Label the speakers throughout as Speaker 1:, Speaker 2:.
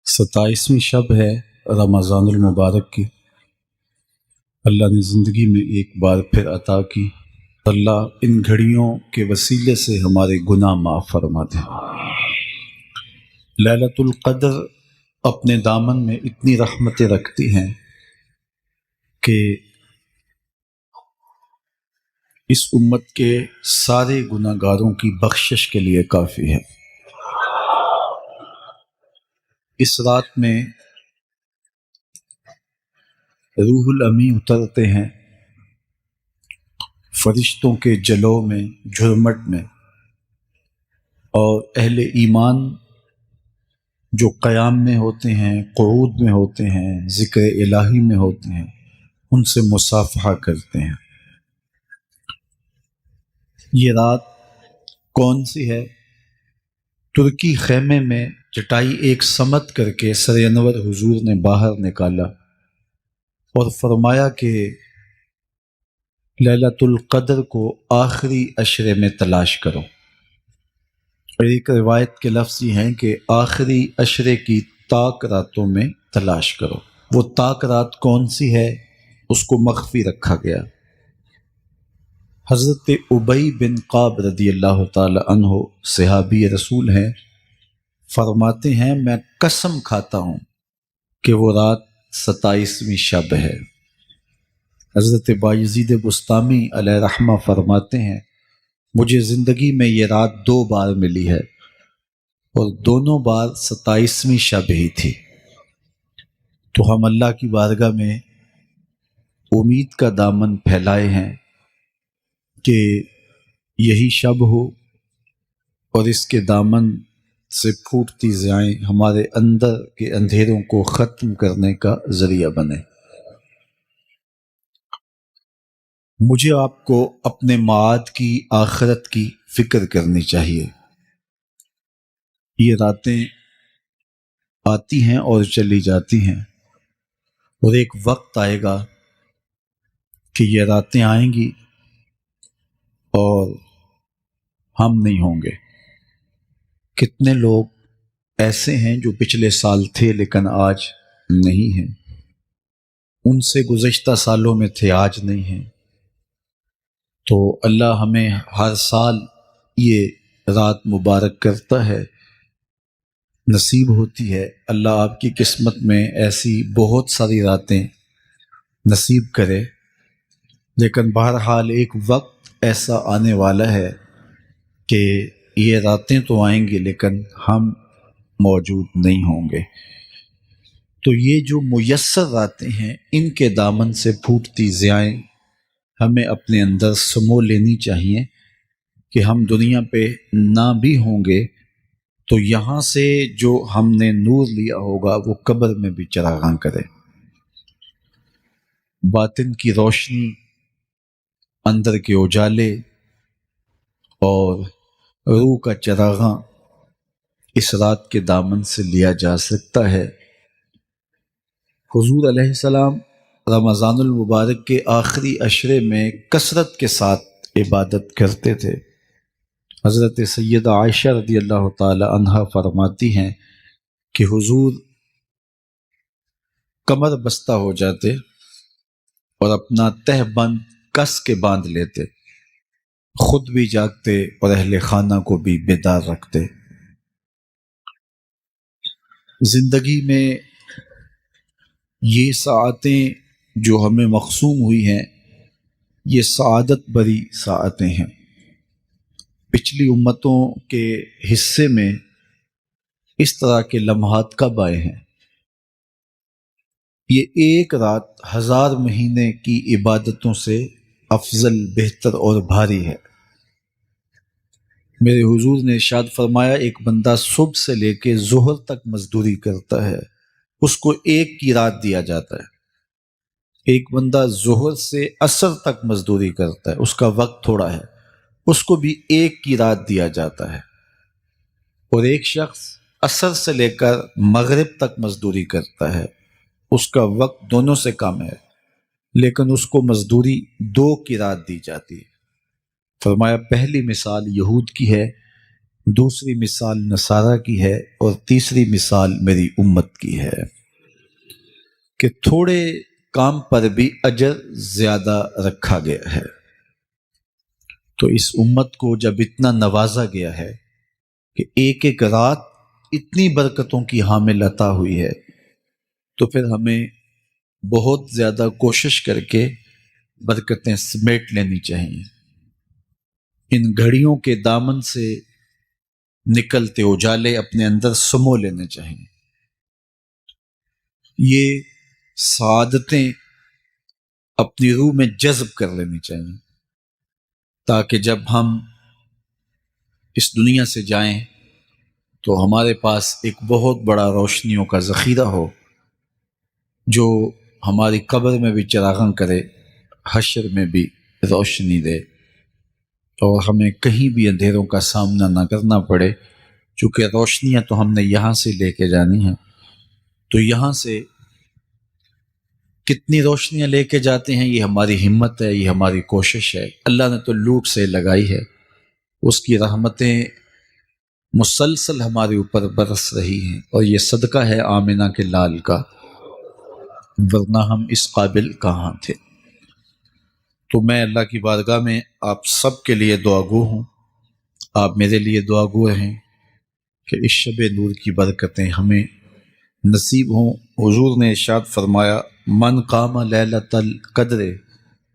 Speaker 1: 27ویں شب ہے رمضان المبارک کی۔ اللہ نے زندگی میں ایک بار پھر عطا کی۔ اللہ ان گھڑیوں کے وسیلے سے ہمارے گناہ معاف فرما دے۔ لیلۃ القدر اپنے دامن میں اتنی رحمتیں رکھتی ہیں کہ اس امت کے سارے گناہ گاروں کی بخشش کے لیے کافی ہے۔ اس رات میں روح الامی اترتے ہیں فرشتوں کے جلو میں، جھرمٹ میں، اور اہل ایمان جو قیام میں ہوتے ہیں، قعود میں ہوتے ہیں، ذکر الہی میں ہوتے ہیں، ان سے مصافحہ کرتے ہیں۔ یہ رات کون سی ہے؟ ترکی خیمے میں چٹائی ایک سمت کر کے سر انور حضور نے باہر نکالا اور فرمایا کہ لیلۃ القدر کو آخری عشرے میں تلاش کرو۔ اور ایک روایت کے لفظ یہ ہیں کہ آخری عشرے کی تاک راتوں میں تلاش کرو۔ وہ تاک رات کون سی ہے؟ اس کو مخفی رکھا گیا۔ حضرت ابی بن قعب رضی اللہ تعالی عنہ صحابی رسول ہیں، فرماتے ہیں میں قسم کھاتا ہوں کہ وہ رات 27ویں شب ہے۔ حضرت بایزید بستامی علیہ رحمہ فرماتے ہیں مجھے زندگی میں یہ رات 2 بار ملی ہے اور دونوں بار 27ویں شب ہی تھی۔ تو ہم اللہ کی بارگاہ میں امید کا دامن پھیلائے ہیں کہ یہی شب ہو اور اس کے دامن سے پھوٹتی ضیائیں ہمارے اندر کے اندھیروں کو ختم کرنے کا ذریعہ بنے۔ مجھے آپ کو اپنے معاد کی، آخرت کی فکر کرنی چاہیے۔ یہ راتیں آتی ہیں اور چلی جاتی ہیں، اور ایک وقت آئے گا کہ یہ راتیں آئیں گی اور ہم نہیں ہوں گے۔ کتنے لوگ ایسے ہیں جو پچھلے سال تھے لیکن آج نہیں ہیں، ان سے گزشتہ سالوں میں تھے، آج نہیں ہیں۔ تو اللہ ہمیں ہر سال یہ رات مبارک کرتا ہے، نصیب ہوتی ہے۔ اللہ آپ کی قسمت میں ایسی بہت ساری راتیں نصیب کرے، لیکن بہرحال ایک وقت ایسا آنے والا ہے کہ یہ راتیں تو آئیں گی لیکن ہم موجود نہیں ہوں گے۔ تو یہ جو میسر راتیں ہیں، ان کے دامن سے پھوٹتی ضیائیں ہمیں اپنے اندر سمو لینی چاہیے کہ ہم دنیا پہ نہ بھی ہوں گے تو یہاں سے جو ہم نے نور لیا ہوگا وہ قبر میں بھی چراغاں کرے۔ باطن کی روشنی، اندر کے اجالے اور روح کا چراغاں اس رات کے دامن سے لیا جا سکتا ہے۔ حضور علیہ السلام رمضان المبارک کے آخری عشرے میں کثرت کے ساتھ عبادت کرتے تھے۔ حضرت سیدہ عائشہ رضی اللہ تعالی عنہا فرماتی ہیں کہ حضور کمر بستہ ہو جاتے اور اپنا تہ بند کس کے باندھ لیتے، خود بھی جاگتے اور اہل خانہ کو بھی بیدار رکھتے۔ زندگی میں یہ ساعتیں جو ہمیں مقسوم ہوئی ہیں، یہ سعادت بری ساعتیں ہیں۔ پچھلی امتوں کے حصے میں اس طرح کے لمحات کب آئے ہیں؟ یہ ایک رات 1000 مہینے کی عبادتوں سے افضل، بہتر اور بھاری ہے۔ میرے حضور نے ارشاد فرمایا ایک بندہ صبح سے لے کے ظہر تک مزدوری کرتا ہے، اس کو ایک کی رات دیا جاتا ہے۔ ایک بندہ ظہر سے عصر تک مزدوری کرتا ہے، اس کا وقت تھوڑا ہے، اس کو بھی ایک کی رات دیا جاتا ہے۔ اور ایک شخص عصر سے لے کر مغرب تک مزدوری کرتا ہے، اس کا وقت دونوں سے کم ہے، لیکن اس کو مزدوری 2 کی رات دی جاتی ہے۔ فرمایا پہلی مثال یہود کی ہے دوسری مثال نصارہ کی ہے اور تیسری مثال میری امت کی ہے کہ تھوڑے کام پر بھی اجر زیادہ رکھا گیا ہے۔ تو اس امت کو جب اتنا نوازا گیا ہے کہ ایک ایک رات اتنی برکتوں کی حامل عطا ہوئی ہے، تو پھر ہمیں بہت زیادہ کوشش کر کے برکتیں سمیٹ لینی چاہیے۔ ان گھڑیوں کے دامن سے نکلتے اجالے اپنے اندر سمو لینے چاہیے۔ یہ سعادتیں اپنی روح میں جذب کر لینی چاہیے، تاکہ جب ہم اس دنیا سے جائیں تو ہمارے پاس ایک بہت بڑا روشنیوں کا ذخیرہ ہو، جو ہماری قبر میں بھی چراغاں کرے، حشر میں بھی روشنی دے، اور ہمیں کہیں بھی اندھیروں کا سامنا نہ کرنا پڑے، چونکہ روشنیاں تو ہم نے یہاں سے لے کے جانی ہیں۔ تو یہاں سے کتنی روشنیاں لے کے جاتے ہیں، یہ ہماری ہمت ہے، یہ ہماری کوشش ہے۔ اللہ نے تو لوٹ سے لگائی ہے، اس کی رحمتیں مسلسل ہمارے اوپر برس رہی ہیں، اور یہ صدقہ ہے آمنہ کے لال کا، ورنہ ہم اس قابل کہاں تھے۔ تو میں اللہ کی بارگاہ میں آپ سب کے لیے دعا گو ہوں، آپ میرے لیے دعا گو رہیں کہ اس شب نور کی برکتیں ہمیں نصیب ہوں۔ حضور نے ارشاد فرمایا، من قام لیلۃ القدر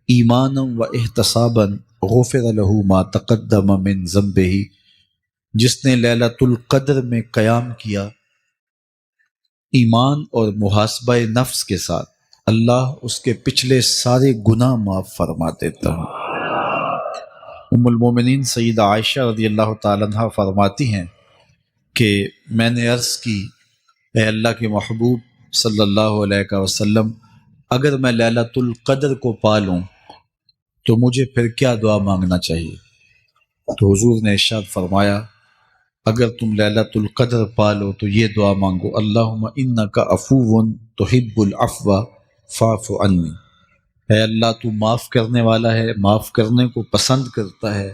Speaker 1: ایمانا و احتسابا غفر له ما تقدم من ذنبہ، جس نے لیلۃ القدر میں قیام کیا ایمان اور محاسبہ نفس کے ساتھ، اللہ اس کے پچھلے سارے گناہ معاف فرما دیتا ہوں۔ ام المومنین سیدہ عائشہ رضی اللہ تعالیٰ عنہ فرماتی ہیں کہ میں نے عرض کی، اے اللہ کے محبوب صلی اللہ علیہ وسلم، اگر میں لیلۃ القدر کو پا لوں تو مجھے پھر کیا دعا مانگنا چاہیے؟ تو حضور نے ارشاد فرمایا، اگر تم لیلۃ القدر پا لو تو یہ دعا مانگو، اللہم انک عفو تحب العفو فاعف عنی، اے اللہ تو معاف کرنے والا ہے، معاف کرنے کو پسند کرتا ہے،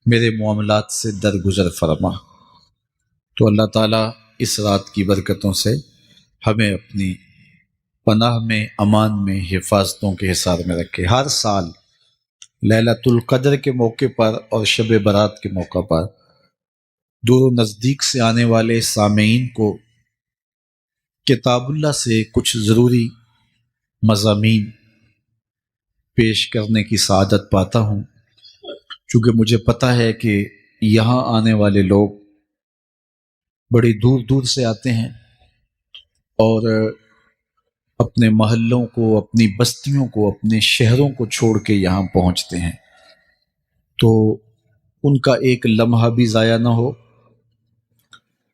Speaker 1: میرے معاملات سے درگزر فرما۔ تو اللہ تعالیٰ اس رات کی برکتوں سے ہمیں اپنی پناہ میں، امان میں، حفاظتوں کے حصار میں رکھے۔ ہر سال لیلۃ القدر کے موقع پر اور شب برات کے موقع پر دور و نزدیک سے آنے والے سامعین کو کتاب اللہ سے کچھ ضروری مضامین پیش کرنے کی سعادت پاتا ہوں، چونکہ مجھے پتہ ہے کہ یہاں آنے والے لوگ بڑی دور دور سے آتے ہیں اور اپنے محلوں کو، اپنی بستیوں کو، اپنے شہروں کو چھوڑ کے یہاں پہنچتے ہیں، تو ان کا ایک لمحہ بھی ضائع نہ ہو،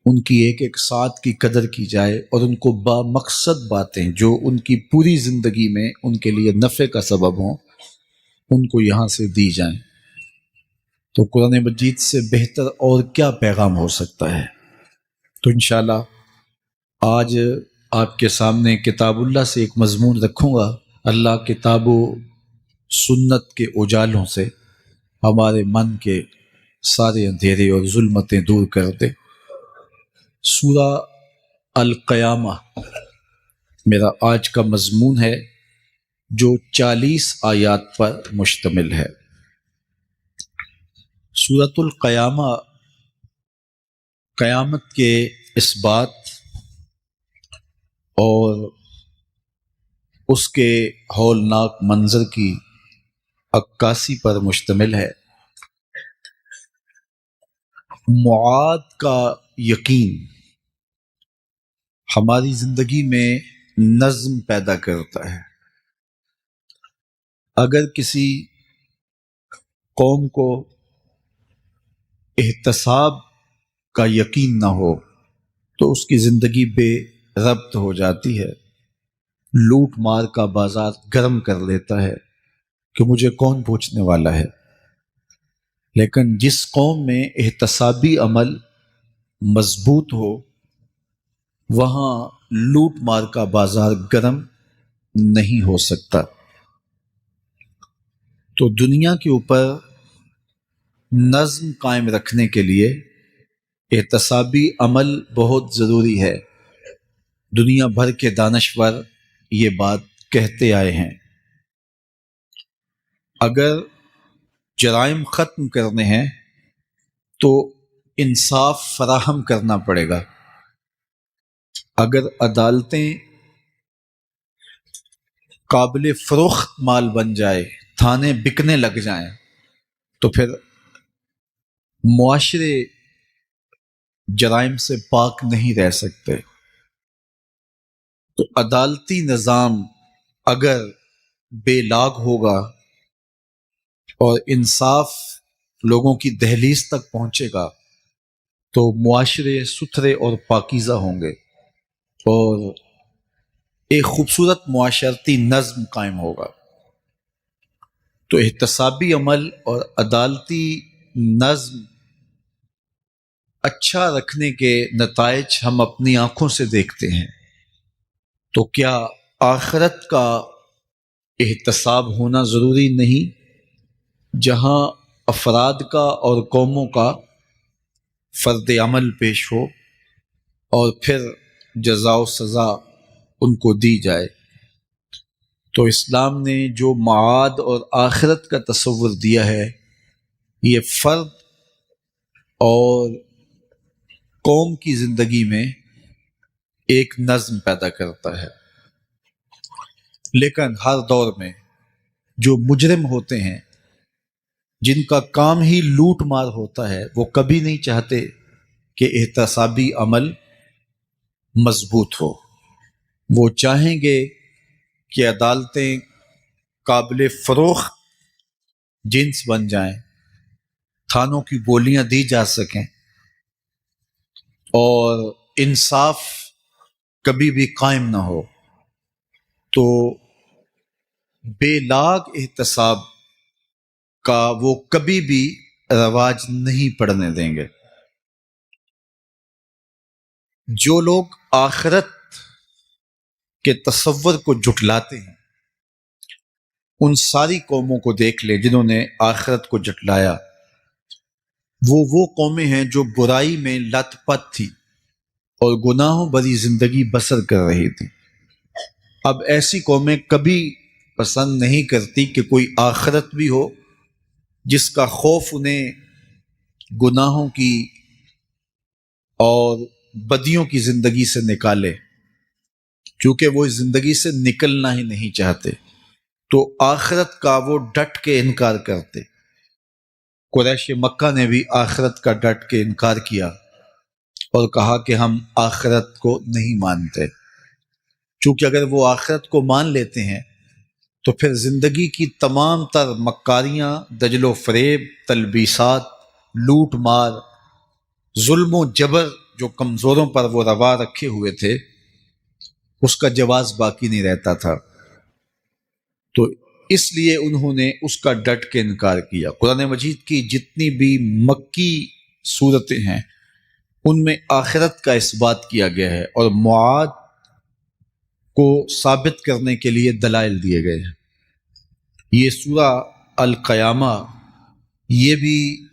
Speaker 1: ان کی ایک ایک ساتھ کی قدر کی جائے، اور ان کو با مقصد باتیں جو ان کی پوری زندگی میں ان کے لیے نفع کا سبب ہوں، ان کو یہاں سے دی جائیں۔ تو قرآن مجید سے بہتر اور کیا پیغام ہو سکتا ہے؟ تو انشاءاللہ آج آپ کے سامنے کتاب اللہ سے ایک مضمون رکھوں گا، اللہ کتاب و سنت کے اجالوں سے ہمارے من کے سارے اندھیرے اور ظلمتیں دور کر دے۔ سورہ القیامہ میرا آج کا مضمون ہے، جو 40 آیات پر مشتمل ہے۔ سورۃ القیامہ قیامت کے اس بات اور اس کے ہولناک منظر کی عکاسی پر مشتمل ہے۔ معاد کا یقین ہماری زندگی میں نظم پیدا کرتا ہے۔ اگر کسی قوم کو احتساب کا یقین نہ ہو تو اس کی زندگی بے ربط ہو جاتی ہے، لوٹ مار کا بازار گرم کر لیتا ہے کہ مجھے کون پوچھنے والا ہے۔ لیکن جس قوم میں احتسابی عمل مضبوط ہو، وہاں لوٹ مار کا بازار گرم نہیں ہو سکتا۔ تو دنیا کے اوپر نظم قائم رکھنے کے لیے احتسابی عمل بہت ضروری ہے۔ دنیا بھر کے دانشور یہ بات کہتے آئے ہیں۔ اگر جرائم ختم کرنے ہیں تو انصاف فراہم کرنا پڑے گا۔ اگر عدالتیں قابل فروخت مال بن جائے، تھانے بکنے لگ جائیں، تو پھر معاشرے جرائم سے پاک نہیں رہ سکتے۔ تو عدالتی نظام اگر بے لاگ ہوگا اور انصاف لوگوں کی دہلیز تک پہنچے گا تو معاشرے ستھرے اور پاکیزہ ہوں گے اور ایک خوبصورت معاشرتی نظم قائم ہوگا۔ تو احتسابی عمل اور عدالتی نظم اچھا رکھنے کے نتائج ہم اپنی آنکھوں سے دیکھتے ہیں۔ تو کیا آخرت کا احتساب ہونا ضروری نہیں، جہاں افراد کا اور قوموں کا فرد عمل پیش ہو اور پھر جزا و سزا ان کو دی جائے؟ تو اسلام نے جو معاد اور آخرت کا تصور دیا ہے، یہ فرد اور قوم کی زندگی میں ایک نظم پیدا کرتا ہے۔ لیکن ہر دور میں جو مجرم ہوتے ہیں، جن کا کام ہی لوٹ مار ہوتا ہے، وہ کبھی نہیں چاہتے کہ احتسابی عمل مضبوط ہو۔ وہ چاہیں گے کہ عدالتیں قابل فروخت جنس بن جائیں، تھانوں کی گولیاں دی جا سکیں اور انصاف کبھی بھی قائم نہ ہو۔ تو بے لاگ احتساب کا وہ کبھی بھی رواج نہیں پڑنے دیں گے۔ جو لوگ آخرت کے تصور کو جھٹلاتے ہیں، ان ساری قوموں کو دیکھ لیں جنہوں نے آخرت کو جھٹلایا۔ وہ قومیں ہیں جو برائی میں لت پت تھی اور گناہوں بھری زندگی بسر کر رہی تھی۔ اب ایسی قومیں کبھی پسند نہیں کرتی کہ کوئی آخرت بھی ہو جس کا خوف انہیں گناہوں کی اور بدیوں کی زندگی سے نکالے، کیونکہ وہ اس زندگی سے نکلنا ہی نہیں چاہتے۔ تو آخرت کا وہ ڈٹ کے انکار کرتے۔ قریش مکہ نے بھی آخرت کا ڈٹ کے انکار کیا اور کہا کہ ہم آخرت کو نہیں مانتے، چونکہ اگر وہ آخرت کو مان لیتے ہیں تو پھر زندگی کی تمام تر مکاریاں، دجل و فریب، تلبیسات، لوٹ مار، ظلم و جبر جو کمزوروں پر وہ روا رکھے ہوئے تھے، اس کا جواز باقی نہیں رہتا تھا۔ تو اس لیے انہوں نے اس کا ڈٹ کے انکار کیا۔ قرآن مجید کی جتنی بھی مکی صورتیں ہیں ان میں آخرت کا اثبات کیا گیا ہے اور معاد کو ثابت کرنے کے لیے دلائل دیے گئے ہیں۔ یہ سورہ القیامہ، یہ بھی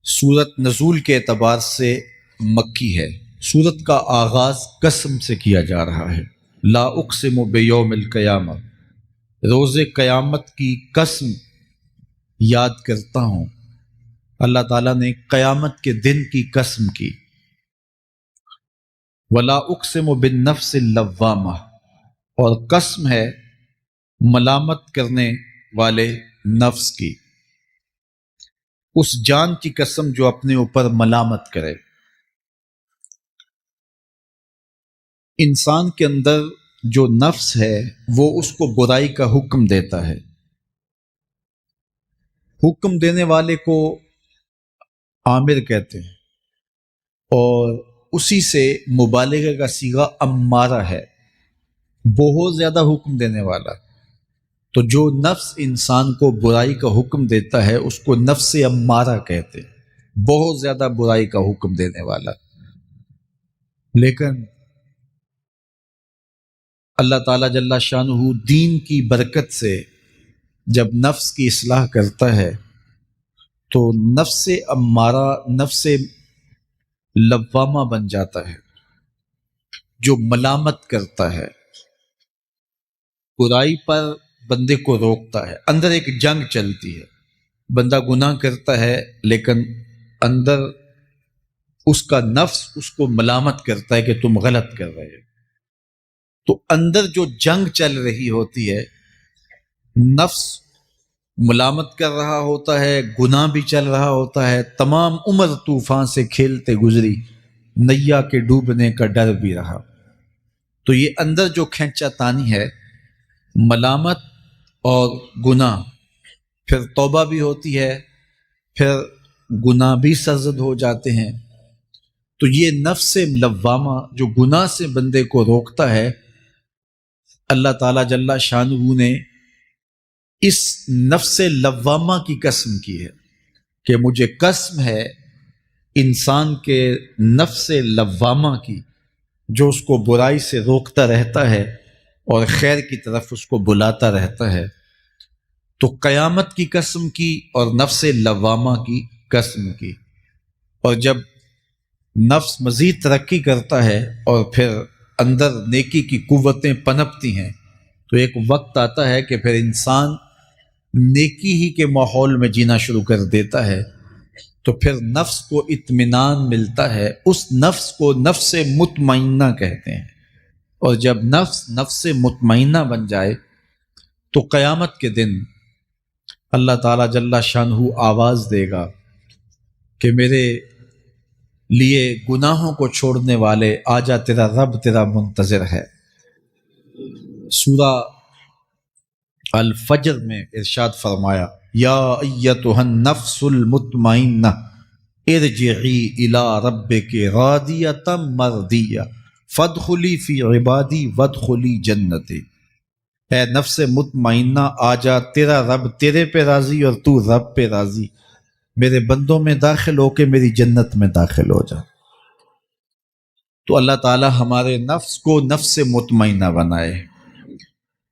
Speaker 1: سورت نزول کے اعتبار سے مکی ہے۔ سورت کا آغاز قسم سے کیا جا رہا ہے، لا اقسم بیوم القیامہ، روز قیامت کی قسم یاد کرتا ہوں۔ اللہ تعالیٰ نے قیامت کے دن کی قسم کی۔ ولا اقسم بالنفس اللوامہ، اور قسم ہے ملامت کرنے والے نفس کی، اس جان کی قسم جو اپنے اوپر ملامت کرے۔ انسان کے اندر جو نفس ہے وہ اس کو برائی کا حکم دیتا ہے۔ حکم دینے والے کو آمر کہتے ہیں اور اسی سے مبالغہ کا صیغہ امارہ ہے، بہت زیادہ حکم دینے والا۔ تو جو نفس انسان کو برائی کا حکم دیتا ہے اس کو نفس امارہ کہتے ہیں، بہت زیادہ برائی کا حکم دینے والا۔ لیکن اللہ تعالیٰ جل شانہ دین کی برکت سے جب نفس کی اصلاح کرتا ہے تو نفس امارہ، نفس لوامہ بن جاتا ہے، جو ملامت کرتا ہے، برائی پر بندے کو روکتا ہے۔ اندر ایک جنگ چلتی ہے، بندہ گناہ کرتا ہے لیکن اندر اس کا نفس اس کو ملامت کرتا ہے کہ تم غلط کر رہے ہو۔ تو اندر جو جنگ چل رہی ہوتی ہے، نفس ملامت کر رہا ہوتا ہے، گناہ بھی چل رہا ہوتا ہے، تمام عمر طوفان سے کھیلتے گزری، نیا کے ڈوبنے کا ڈر بھی رہا۔ تو یہ اندر جو کھینچا تانی ہے، ملامت اور گناہ، پھر توبہ بھی ہوتی ہے، پھر گناہ بھی سرزد ہو جاتے ہیں۔ تو یہ نفس لوامہ جو گناہ سے بندے کو روکتا ہے، اللہ تعالیٰ جل شانہ نے اس نفس لوامہ کی قسم کی ہے کہ مجھے قسم ہے انسان کے نفس لوامہ کی، جو اس کو برائی سے روکتا رہتا ہے اور خیر کی طرف اس کو بلاتا رہتا ہے۔ تو قیامت کی قسم کی اور نفس لوامہ کی قسم کی۔ اور جب نفس مزید ترقی کرتا ہے اور پھر اندر نیکی کی قوتیں پنپتی ہیں، تو ایک وقت آتا ہے کہ پھر انسان نیکی ہی کے ماحول میں جینا شروع کر دیتا ہے، تو پھر نفس کو اطمینان ملتا ہے۔ اس نفس کو نفس مطمئنہ کہتے ہیں۔ اور جب نفس مطمئنہ بن جائے تو قیامت کے دن اللہ تعالیٰ جل شانہ آواز دے گا کہ میرے لیے گناہوں کو چھوڑنے والے آجا، تیرا رب تیرا منتظر ہے۔ سورہ الفجر میں ارشاد فرمایا، یا ایتھا النفس المطمئنہ ارجعی الی ربک راضیۃ مرضیہ فادخلی فی عبادی وادخلی جنتی۔ اے نفس مطمئنہ، آجا، تیرا رب تیرے پہ راضی اور تو رب پہ راضی، میرے بندوں میں داخل ہو کے میری جنت میں داخل ہو جا۔ تو اللہ تعالی ہمارے نفس کو نفس مطمئنہ بنائے۔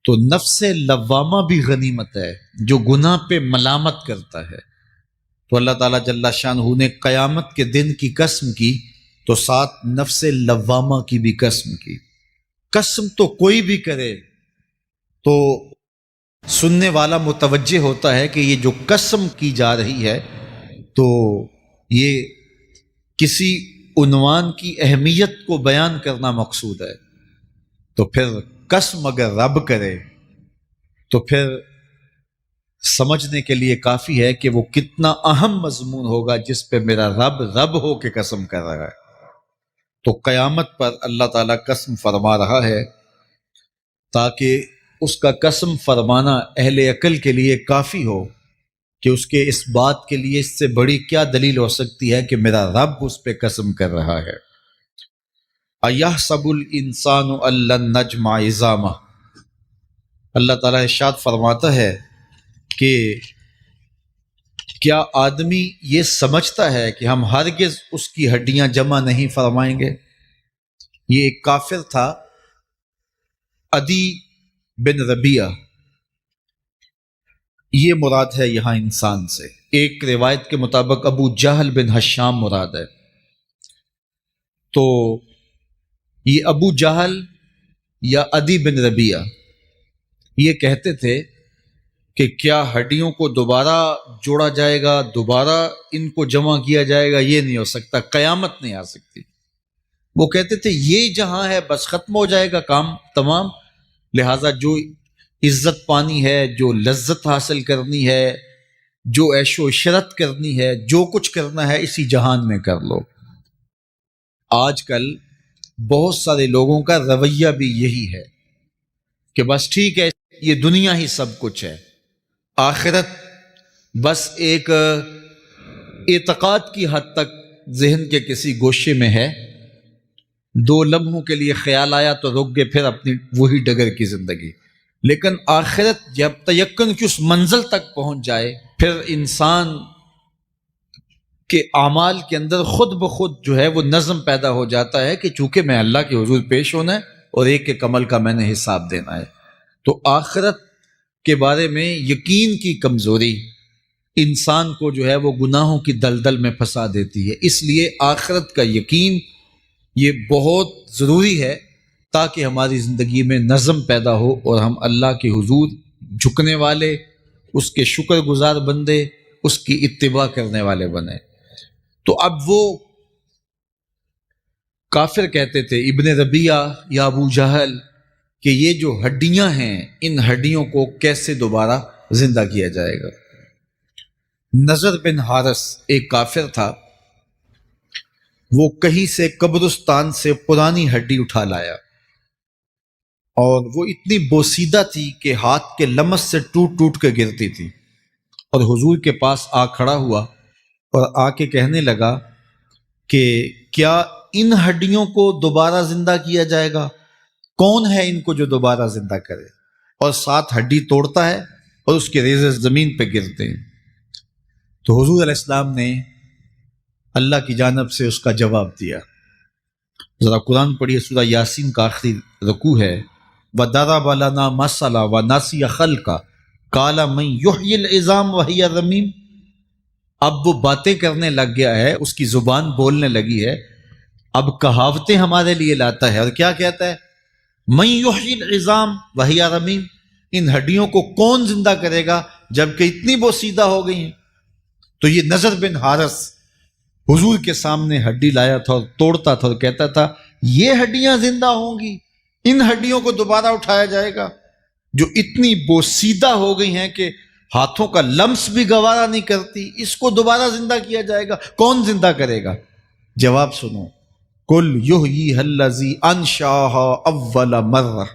Speaker 1: تو نفس لوامہ بھی غنیمت ہے، جو گناہ پہ ملامت کرتا ہے۔ تو اللہ تعالیٰ جل شانہ نے قیامت کے دن کی قسم کی، تو ساتھ نفس لوامہ کی بھی قسم کی۔ قسم تو کوئی بھی کرے تو سننے والا متوجہ ہوتا ہے کہ یہ جو قسم کی جا رہی ہے تو یہ کسی عنوان کی اہمیت کو بیان کرنا مقصود ہے۔ تو پھر قسم اگر رب کرے تو پھر سمجھنے کے لیے کافی ہے کہ وہ کتنا اہم مضمون ہوگا جس پہ میرا رب ہو کے قسم کر رہا ہے۔ تو قیامت پر اللہ تعالیٰ قسم فرما رہا ہے تاکہ اس کا قسم فرمانا اہل عقل کے لیے کافی ہو کہ اس کے اس بات کے لیے اس سے بڑی کیا دلیل ہو سکتی ہے کہ میرا رب اس پہ قسم کر رہا ہے۔ اَيَحْسَبُ الْإِنسَانُ أَن لَّن نَّجْمَعَ عِظَامَهُ۔ اللہ تعالیٰ ارشاد فرماتا ہے کہ کیا آدمی یہ سمجھتا ہے کہ ہم ہرگز اس کی ہڈیاں جمع نہیں فرمائیں گے؟ یہ ایک کافر تھا، عدی بن ربیعہ، یہ مراد ہے یہاں انسان سے۔ ایک روایت کے مطابق ابو جہل بن ہشام مراد ہے۔ تو یہ ابو جہل یا عدی بن ربیعہ یہ کہتے تھے کہ کیا ہڈیوں کو دوبارہ جوڑا جائے گا، دوبارہ ان کو جمع کیا جائے گا؟ یہ نہیں ہو سکتا، قیامت نہیں آ سکتی۔ وہ کہتے تھے یہ جہاں ہے بس ختم ہو جائے گا کام تمام، لہٰذا جو عزت پانی ہے، جو لذت حاصل کرنی ہے، جو عیش و عشرت کرنی ہے، جو کچھ کرنا ہے اسی جہان میں کر لو۔ آج کل بہت سارے لوگوں کا رویہ بھی یہی ہے کہ بس ٹھیک ہے، یہ دنیا ہی سب کچھ ہے، آخرت بس ایک اعتقاد کی حد تک ذہن کے کسی گوشے میں ہے، 2 لمحوں کے لیے خیال آیا تو رک گئے، پھر اپنی وہی ڈگر کی زندگی۔ لیکن آخرت جب تیقن کی اس منزل تک پہنچ جائے، پھر انسان کے اعمال کے اندر خود بخود جو ہے وہ نظم پیدا ہو جاتا ہے کہ چونکہ میں اللہ کے حضور پیش ہونا ہے اور ایک ایک عمل کا میں نے حساب دینا ہے۔ تو آخرت کے بارے میں یقین کی کمزوری انسان کو جو ہے وہ گناہوں کی دلدل میں پھنسا دیتی ہے۔ اس لیے آخرت کا یقین یہ بہت ضروری ہے تاکہ ہماری زندگی میں نظم پیدا ہو اور ہم اللہ کے حضور جھکنے والے، اس کے شکر گزار بندے، اس کی اتباع کرنے والے بنے۔ تو اب وہ کافر کہتے تھے ابن ربیعہ یا ابو جہل کہ یہ جو ہڈیاں ہیں ان ہڈیوں کو کیسے دوبارہ زندہ کیا جائے گا۔ نضر بن حارث ایک کافر تھا، وہ کہیں سے قبرستان سے پرانی ہڈی اٹھا لایا اور وہ اتنی بوسیدہ تھی کہ ہاتھ کے لمس سے ٹوٹ ٹوٹ کے گرتی تھی، اور حضور کے پاس آ کھڑا ہوا اور آ کے کہنے لگا کہ کیا ان ہڈیوں کو دوبارہ زندہ کیا جائے گا؟ کون ہے ان کو جو دوبارہ زندہ کرے؟ اور ساتھ ہڈی توڑتا ہے اور اس کے ریزے زمین پہ گرتے ہیں۔ تو حضور علیہ السلام نے اللہ کی جانب سے اس کا جواب دیا۔ ذرا قرآن پڑھیے، سورہ یاسین کا آخری رکوع ہے، وَضَرَبَ لَنَا مَثَلًا وَنَسِیَ خَلْقَهُ قَالَ مَن يُحْیِی الْعِظَامَ وَهِیَ رَمِیمٌ۔ اب وہ باتیں کرنے لگ گیا ہے، اس کی زبان بولنے لگی ہے، اب کہاوتیں ہمارے لیے لاتا ہے، اور کیا کہتا ہے؟ مَن يُحْیِی الْعِظَامَ وَهِیَ رَمِیمٌ، ان ہڈیوں کو کون زندہ کرے گا جبکہ اتنی بوسیدہ ہو گئی ہیں۔ تو یہ نضر بن حارث حضور کے سامنے ہڈی لایا تھا اور توڑتا تھا اور کہتا تھا یہ ہڈیاں زندہ ہوں گی، ان ہڈیوں کو دوبارہ اٹھایا جائے گا جو اتنی بوسیدہ ہو گئی ہیں کہ ہاتھوں کا لمس بھی گوارا نہیں کرتی، اس کو دوبارہ زندہ کیا جائے گا، کون زندہ کرے گا؟ جواب سنو، قل یحییھا الذی انشأھا اول مرہ،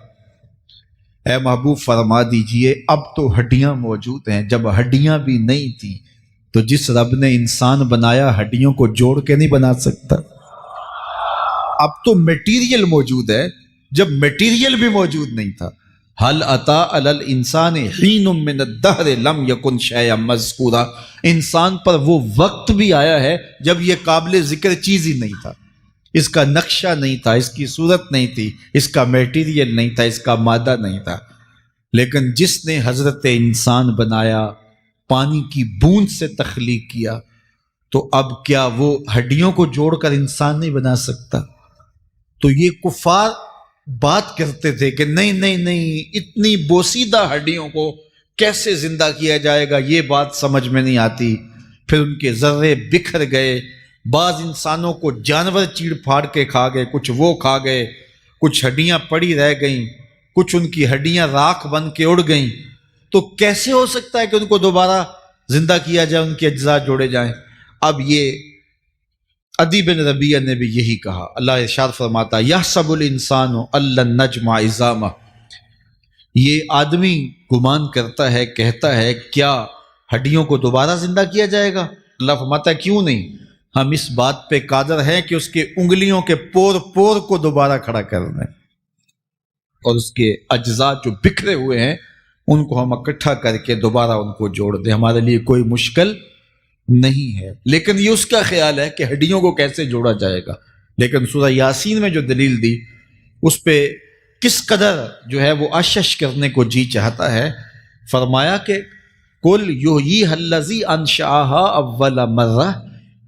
Speaker 1: اے محبوب فرما دیجئے اب تو ہڈیاں موجود ہیں، جب ہڈیاں بھی نہیں تھی تو جس رب نے انسان بنایا ہڈیوں کو جوڑ کے نہیں بنا سکتا۔ اب تو میٹیریل موجود ہے جب میٹیریل بھی موجود نہیں تھا۔ حل اتی علی الانسان حین من الدہر لم یکن شیئا مذکورا، انسان پر وہ وقت بھی آیا ہے جب یہ قابل ذکر چیز ہی نہیں تھا، اس کا نقشہ نہیں تھا، اس کی صورت نہیں تھی، اس کا میٹیریل نہیں تھا، اس کا مادہ نہیں تھا، لیکن جس نے حضرت انسان بنایا، پانی کی بوند سے تخلیق کیا، تو اب کیا وہ ہڈیوں کو جوڑ کر انسان نہیں بنا سکتا؟ تو یہ کفار بات کرتے تھے کہ نہیں نہیں نہیں، اتنی بوسیدہ ہڈیوں کو کیسے زندہ کیا جائے گا، یہ بات سمجھ میں نہیں آتی۔ پھر ان کے ذرے بکھر گئے، بعض انسانوں کو جانور چیڑ پھاڑ کے کھا گئے، کچھ وہ کھا گئے، کچھ ہڈیاں پڑی رہ گئیں، کچھ ان کی ہڈیاں راکھ بن کے اڑ گئیں۔ تو کیسے ہو سکتا ہے کہ ان کو دوبارہ زندہ کیا جائے، ان کے اجزاء جوڑے جائیں؟ اب یہ عدی بن ربیعہ نے بھی یہی کہا۔ اللہ ارشاد فرماتا یحسب الانسان ان لن نجمع عظامہ، یہ آدمی گمان کرتا ہے، کہتا ہے کیا ہڈیوں کو دوبارہ زندہ کیا جائے گا؟ اللہ فرماتا ہے کیوں نہیں، ہم اس بات پہ قادر ہیں کہ اس کے انگلیوں کے پور پور کو دوبارہ کھڑا کر دیں، اور اس کے اجزاء جو بکھرے ہوئے ہیں ان کو ہم اکٹھا کر کے دوبارہ ان کو جوڑ دیں، ہمارے لیے کوئی مشکل نہیں ہے۔ لیکن یہ اس کا خیال ہے کہ ہڈیوں کو کیسے جوڑا جائے گا، لیکن سورہ یاسین میں جو دلیل دی اس پہ کس قدر جو ہے وہ اشش کرنے کو جی چاہتا ہے۔ فرمایا کہ قل یحییھا الذی انشأھا اول مرہ،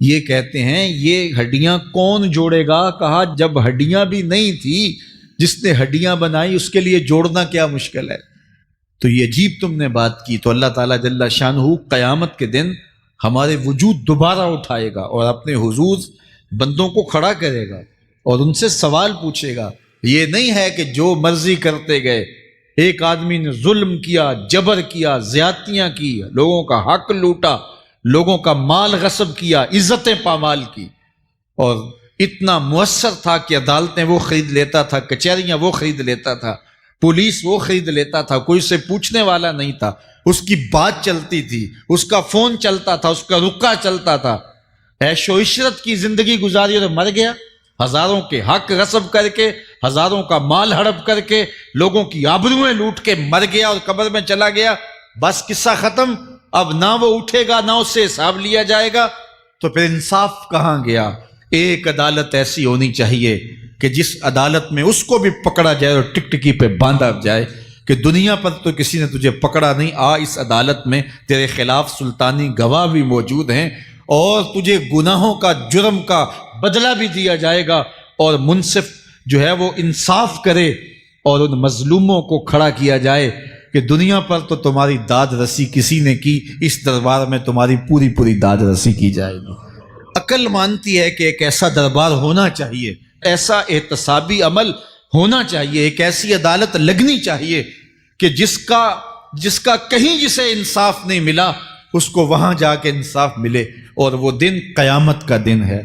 Speaker 1: یہ کہتے ہیں یہ ہڈیاں کون جوڑے گا؟ کہا جب ہڈیاں بھی نہیں تھی، جس نے ہڈیاں بنائی اس کے لیے جوڑنا کیا مشکل ہے؟ تو یہ عجیب تم نے بات کی۔ تو اللہ تعالیٰ جل شانہ قیامت کے دن ہمارے وجود دوبارہ اٹھائے گا اور اپنے حضور بندوں کو کھڑا کرے گا اور ان سے سوال پوچھے گا۔ یہ نہیں ہے کہ جو مرضی کرتے گئے، ایک آدمی نے ظلم کیا، جبر کیا، زیادتیاں کی، لوگوں کا حق لوٹا، لوگوں کا مال غصب کیا، عزتیں پامال کی، اور اتنا مؤثر تھا کہ عدالتیں وہ خرید لیتا تھا، کچہریاں وہ خرید لیتا تھا، پولیس وہ خرید لیتا تھا، کوئی سے پوچھنے والا نہیں تھا، اس کی بات چلتی تھی، اس کا فون چلتا تھا، اس کا رکا چلتا تھا، عیش و عشرت کی زندگی گزاری اور مر گیا، ہزاروں کے حق غصب کر کے، ہزاروں کا مال ہڑپ کر کے، لوگوں کی آبروئیں لوٹ کے مر گیا اور قبر میں چلا گیا، بس قصہ ختم۔ اب نہ وہ اٹھے گا نہ اس سے حساب لیا جائے گا، تو پھر انصاف کہاں گیا؟ ایک عدالت ایسی ہونی چاہیے کہ جس عدالت میں اس کو بھی پکڑا جائے اور ٹکٹکی پہ باندھا جائے، کہ دنیا پر تو کسی نے تجھے پکڑا نہیں، اس عدالت میں تیرے خلاف سلطانی گواہ بھی موجود ہیں، اور تجھے گناہوں کا، جرم کا بدلہ بھی دیا جائے گا، اور منصف جو ہے وہ انصاف کرے اور ان مظلوموں کو کھڑا کیا جائے کہ دنیا پر تو تمہاری داد رسی کسی نے کی، اس دربار میں تمہاری پوری پوری داد رسی کی جائے گی۔ عقل مانتی ہے کہ ایک ایسا دربار ہونا چاہیے، ایسا احتسابی عمل ہونا چاہیے، ایک ایسی عدالت لگنی چاہیے کہ جس کا کہیں جسے انصاف نہیں ملا اس کو وہاں جا کے انصاف ملے، اور وہ دن قیامت کا دن ہے۔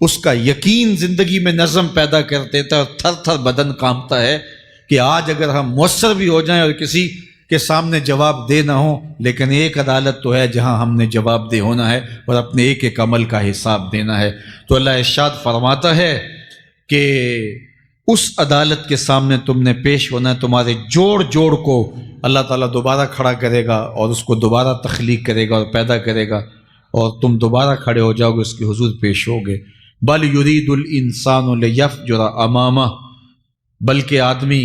Speaker 1: اس کا یقین زندگی میں نظم پیدا کر دیتا ہے، اور تھر تھر بدن کانپتا ہے کہ آج اگر ہم مؤثر بھی ہو جائیں اور کسی کے سامنے جواب دہ نہ ہو، لیکن ایک عدالت تو ہے جہاں ہم نے جواب دہ ہونا ہے اور اپنے ایک ایک عمل کا حساب دینا ہے۔ تو اللہ ارشاد فرماتا ہے کہ اس عدالت کے سامنے تم نے پیش ہونا ہے، تمہارے جوڑ جوڑ کو اللہ تعالیٰ دوبارہ کھڑا کرے گا اور اس کو دوبارہ تخلیق کرے گا اور پیدا کرے گا، اور تم دوبارہ کھڑے ہو جاؤ گے، اس کے حضور پیش ہوگے۔ بل یرید الانسان لیفجر امامہ، بلکہ آدمی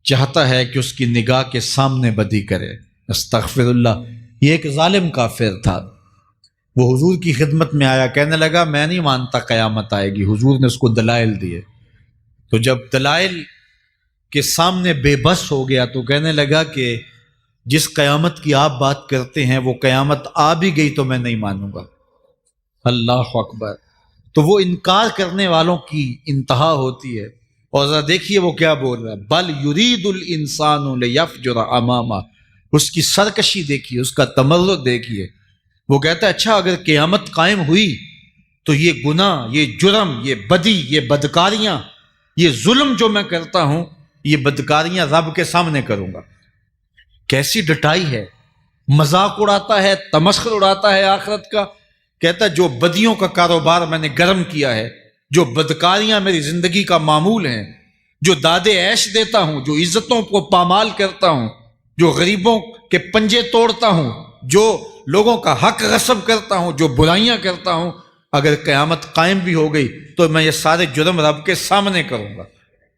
Speaker 1: چاہتا ہے کہ اس کی نگاہ کے سامنے بدی کرے۔ استغفر اللہ۔ یہ ایک ظالم کافر تھا، وہ حضور کی خدمت میں آیا، کہنے لگا میں نہیں مانتا قیامت آئے گی۔ حضور نے اس کو دلائل دیے، تو جب دلائل کے سامنے بے بس ہو گیا تو کہنے لگا کہ جس قیامت کی آپ بات کرتے ہیں وہ قیامت آ بھی گئی تو میں نہیں مانوں گا۔ اللہ اکبر۔ تو وہ انکار کرنے والوں کی انتہا ہوتی ہے، اور ذرا دیکھیے وہ کیا بول رہا ہے، بل یرید الانسان لیفجر امامہ۔ اس کی سرکشی دیکھیے، اس کا تمرد دیکھیے۔ وہ کہتا ہے اچھا اگر قیامت قائم ہوئی تو یہ گناہ، یہ جرم، یہ بدی، یہ بدکاریاں، یہ ظلم جو میں کرتا ہوں، یہ بدکاریاں رب کے سامنے کروں گا۔ کیسی ڈٹائی ہے، مذاق اڑاتا ہے، تمسخر اڑاتا ہے آخرت کا۔ کہتا ہے جو بدیوں کا کاروبار میں نے گرم کیا ہے، جو بدکاریاں میری زندگی کا معمول ہیں، جو دادے عیش دیتا ہوں، جو عزتوں کو پامال کرتا ہوں، جو غریبوں کے پنجے توڑتا ہوں، جو لوگوں کا حق غصب کرتا ہوں، جو برائیاں کرتا ہوں، اگر قیامت قائم بھی ہو گئی تو میں یہ سارے جرم رب کے سامنے کروں گا،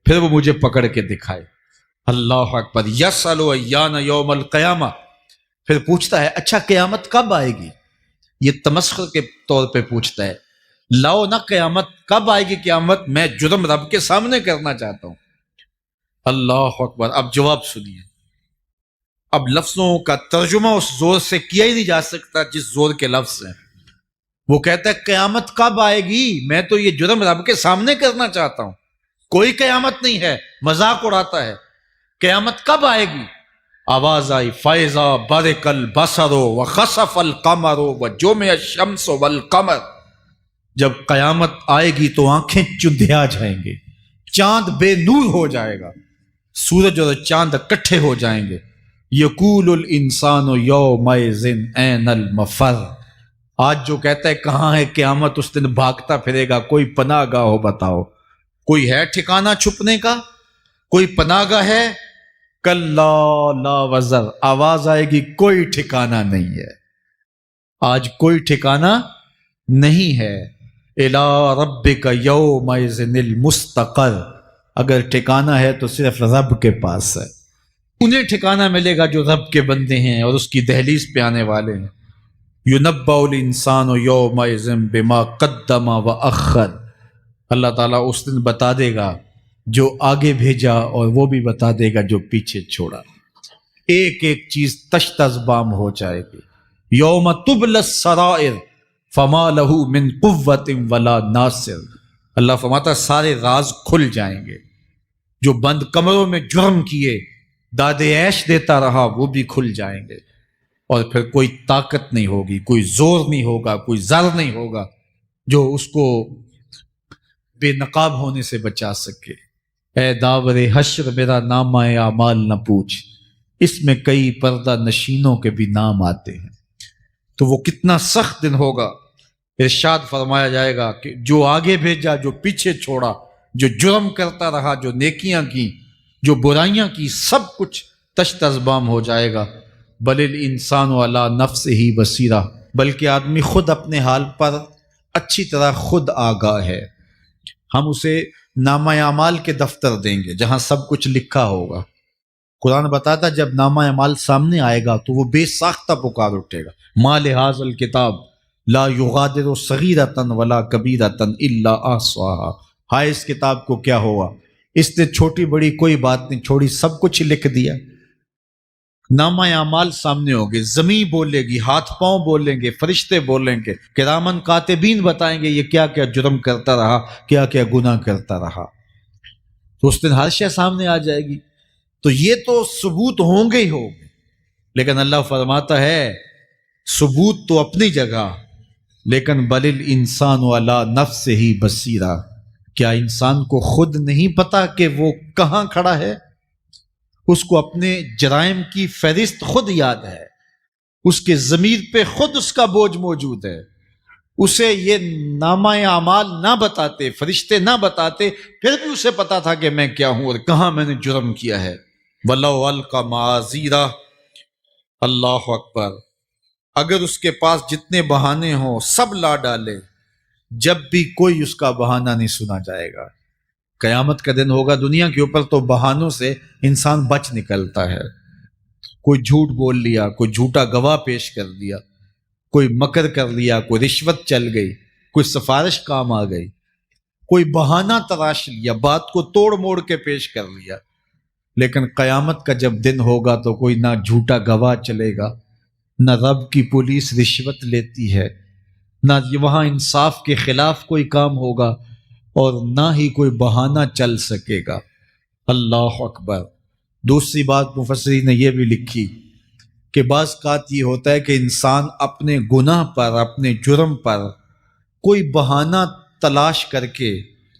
Speaker 1: پھر وہ مجھے پکڑ کے دکھائے۔ اللہ اکبر۔ یسأل ایان یوم القیامہ۔ پھر پوچھتا ہے اچھا قیامت کب آئے گی؟ یہ تمسخر کے طور پہ پوچھتا ہے، لاؤ نہ قیامت، کب آئے گی قیامت؟ میں جرم رب کے سامنے کرنا چاہتا ہوں۔ اللہ اکبر۔ اب جواب سنیے۔ اب لفظوں کا ترجمہ اس زور سے کیا ہی نہیں جا سکتا جس زور کے لفظ ہیں۔ وہ کہتا ہے قیامت کب آئے گی؟ میں تو یہ جرم رب کے سامنے کرنا چاہتا ہوں، کوئی قیامت نہیں ہے، مذاق اڑاتا ہے۔ قیامت کب آئے گی؟ آواز آئی فائزہ برق البصر وخسف القمر وجمع الشمس والقمر۔ جب قیامت آئے گی تو آنکھیں چندھیا جائیں گے، چاند بے نور ہو جائے گا، سورج اور چاند اکٹھے ہو جائیں گے۔ یقول الانسان یومئذ این المفر۔ آج جو کہتا ہے کہاں ہے قیامت، اس دن بھاگتا پھرے گا۔ کوئی پناہ گاہ ہو بتاؤ، کوئی ہے ٹھکانہ چھپنے کا؟ کوئی پناہ گاہ ہے؟ کلا لا وزر۔ آواز آئے گی کوئی ٹھکانہ نہیں ہے، آج کوئی ٹھکانہ نہیں ہے۔ الی ربک یومئذ المستقر۔ اگر ٹھکانہ ہے تو صرف رب کے پاس ہے، انہیں ٹھکانہ ملے گا جو رب کے بندے ہیں اور اس کی دہلیز پہ آنے والے ہیں۔ یُنَبَّأُ الْإِنسَانُ يَوْمَئِذٍ بِمَا قَدَّمَ وَأَخَّرَ۔ اللہ تعالیٰ اس دن بتا دے گا جو آگے بھیجا اور وہ بھی بتا دے گا جو پیچھے چھوڑا۔ ایک ایک چیز تشت ازبام ہو جائے گی۔ یوم تبلی السرائر فما لہ من قوت ولا ناصر۔ اللہ فرماتا سارے راز کھل جائیں گے۔ جو بند کمروں میں جرم کیے، دادے عیش دیتا رہا، وہ بھی کھل جائیں گے، اور پھر کوئی طاقت نہیں ہوگی، کوئی زور نہیں ہوگا، کوئی زر نہیں ہوگا جو اس کو بے نقاب ہونے سے بچا سکے۔ اے داور حشر میرا نامہ اعمال نہ پوچھ، اس میں کئی پردہ نشینوں کے بھی نام آتے ہیں۔ تو وہ کتنا سخت دن ہوگا۔ ارشاد فرمایا جائے گا کہ جو آگے بھیجا، جو پیچھے چھوڑا، جو جرم کرتا رہا، جو نیکیاں کی، جو برائیاں کی، سب کچھ تشت ازبام ہو جائے گا۔ بل الانسان علی نفسہ بصیرہ۔ بلکہ آدمی خود اپنے حال پر اچھی طرح خود آگاہ ہے۔ ہم اسے نامہ اعمال کے دفتر دیں گے جہاں سب کچھ لکھا ہوگا۔ قرآن بتاتا جب نامہ اعمال سامنے آئے گا تو وہ بے ساختہ پکار اٹھے گا، ما لہذا الکتاب لا یغادر صغیرۃ ولا کبیرۃ الا احصاها، ہائے اس کتاب کو کیا ہوا، اس نے چھوٹی بڑی کوئی بات نہیں چھوڑی، سب کچھ لکھ دیا۔ نامہ اعمال سامنے ہوگے، زمین بولے گی، ہاتھ پاؤں بولیں گے، فرشتے بولیں گے، کرامن کاتبین بتائیں گے یہ کیا کیا جرم کرتا رہا، کیا کیا گناہ کرتا رہا۔ تو اس دن ہر شے سامنے آ جائے گی، تو یہ تو ثبوت ہوں گے ہی ہوں گے، لیکن اللہ فرماتا ہے ثبوت تو اپنی جگہ، لیکن بل الانسان علی نفسہ بصیرہ، کیا انسان کو خود نہیں پتا کہ وہ کہاں کھڑا ہے؟ اس کو اپنے جرائم کی فہرست خود یاد ہے، اس کے ضمیر پہ خود اس کا بوجھ موجود ہے، اسے یہ نامہ اعمال نہ بتاتے، فرشتے نہ بتاتے، پھر بھی اسے پتا تھا کہ میں کیا ہوں اور کہاں میں نے جرم کیا ہے۔ وَلَوْ أَلْقَى مَعَاذِيرَهُ، اللہ اکبر، اگر اس کے پاس جتنے بہانے ہوں سب لا ڈالے، جب بھی کوئی اس کا بہانہ نہیں سنا جائے گا۔ قیامت کا دن ہوگا، دنیا کے اوپر تو بہانوں سے انسان بچ نکلتا ہے، کوئی جھوٹ بول لیا، کوئی جھوٹا گواہ پیش کر دیا، کوئی مکر کر لیا، کوئی رشوت چل گئی، کوئی سفارش کام آ گئی، کوئی بہانہ تراش لیا، بات کو توڑ موڑ کے پیش کر لیا۔ لیکن قیامت کا جب دن ہوگا تو کوئی نہ جھوٹا گواہ چلے گا، نہ رب کی پولیس رشوت لیتی ہے، نہ وہاں انصاف کے خلاف کوئی کام ہوگا، اور نہ ہی کوئی بہانہ چل سکے گا۔ اللہ اکبر۔ دوسری بات مفسرین نے یہ بھی لکھی کہ بعض اوقات یہ ہوتا ہے کہ انسان اپنے گناہ پر، اپنے جرم پر کوئی بہانہ تلاش کر کے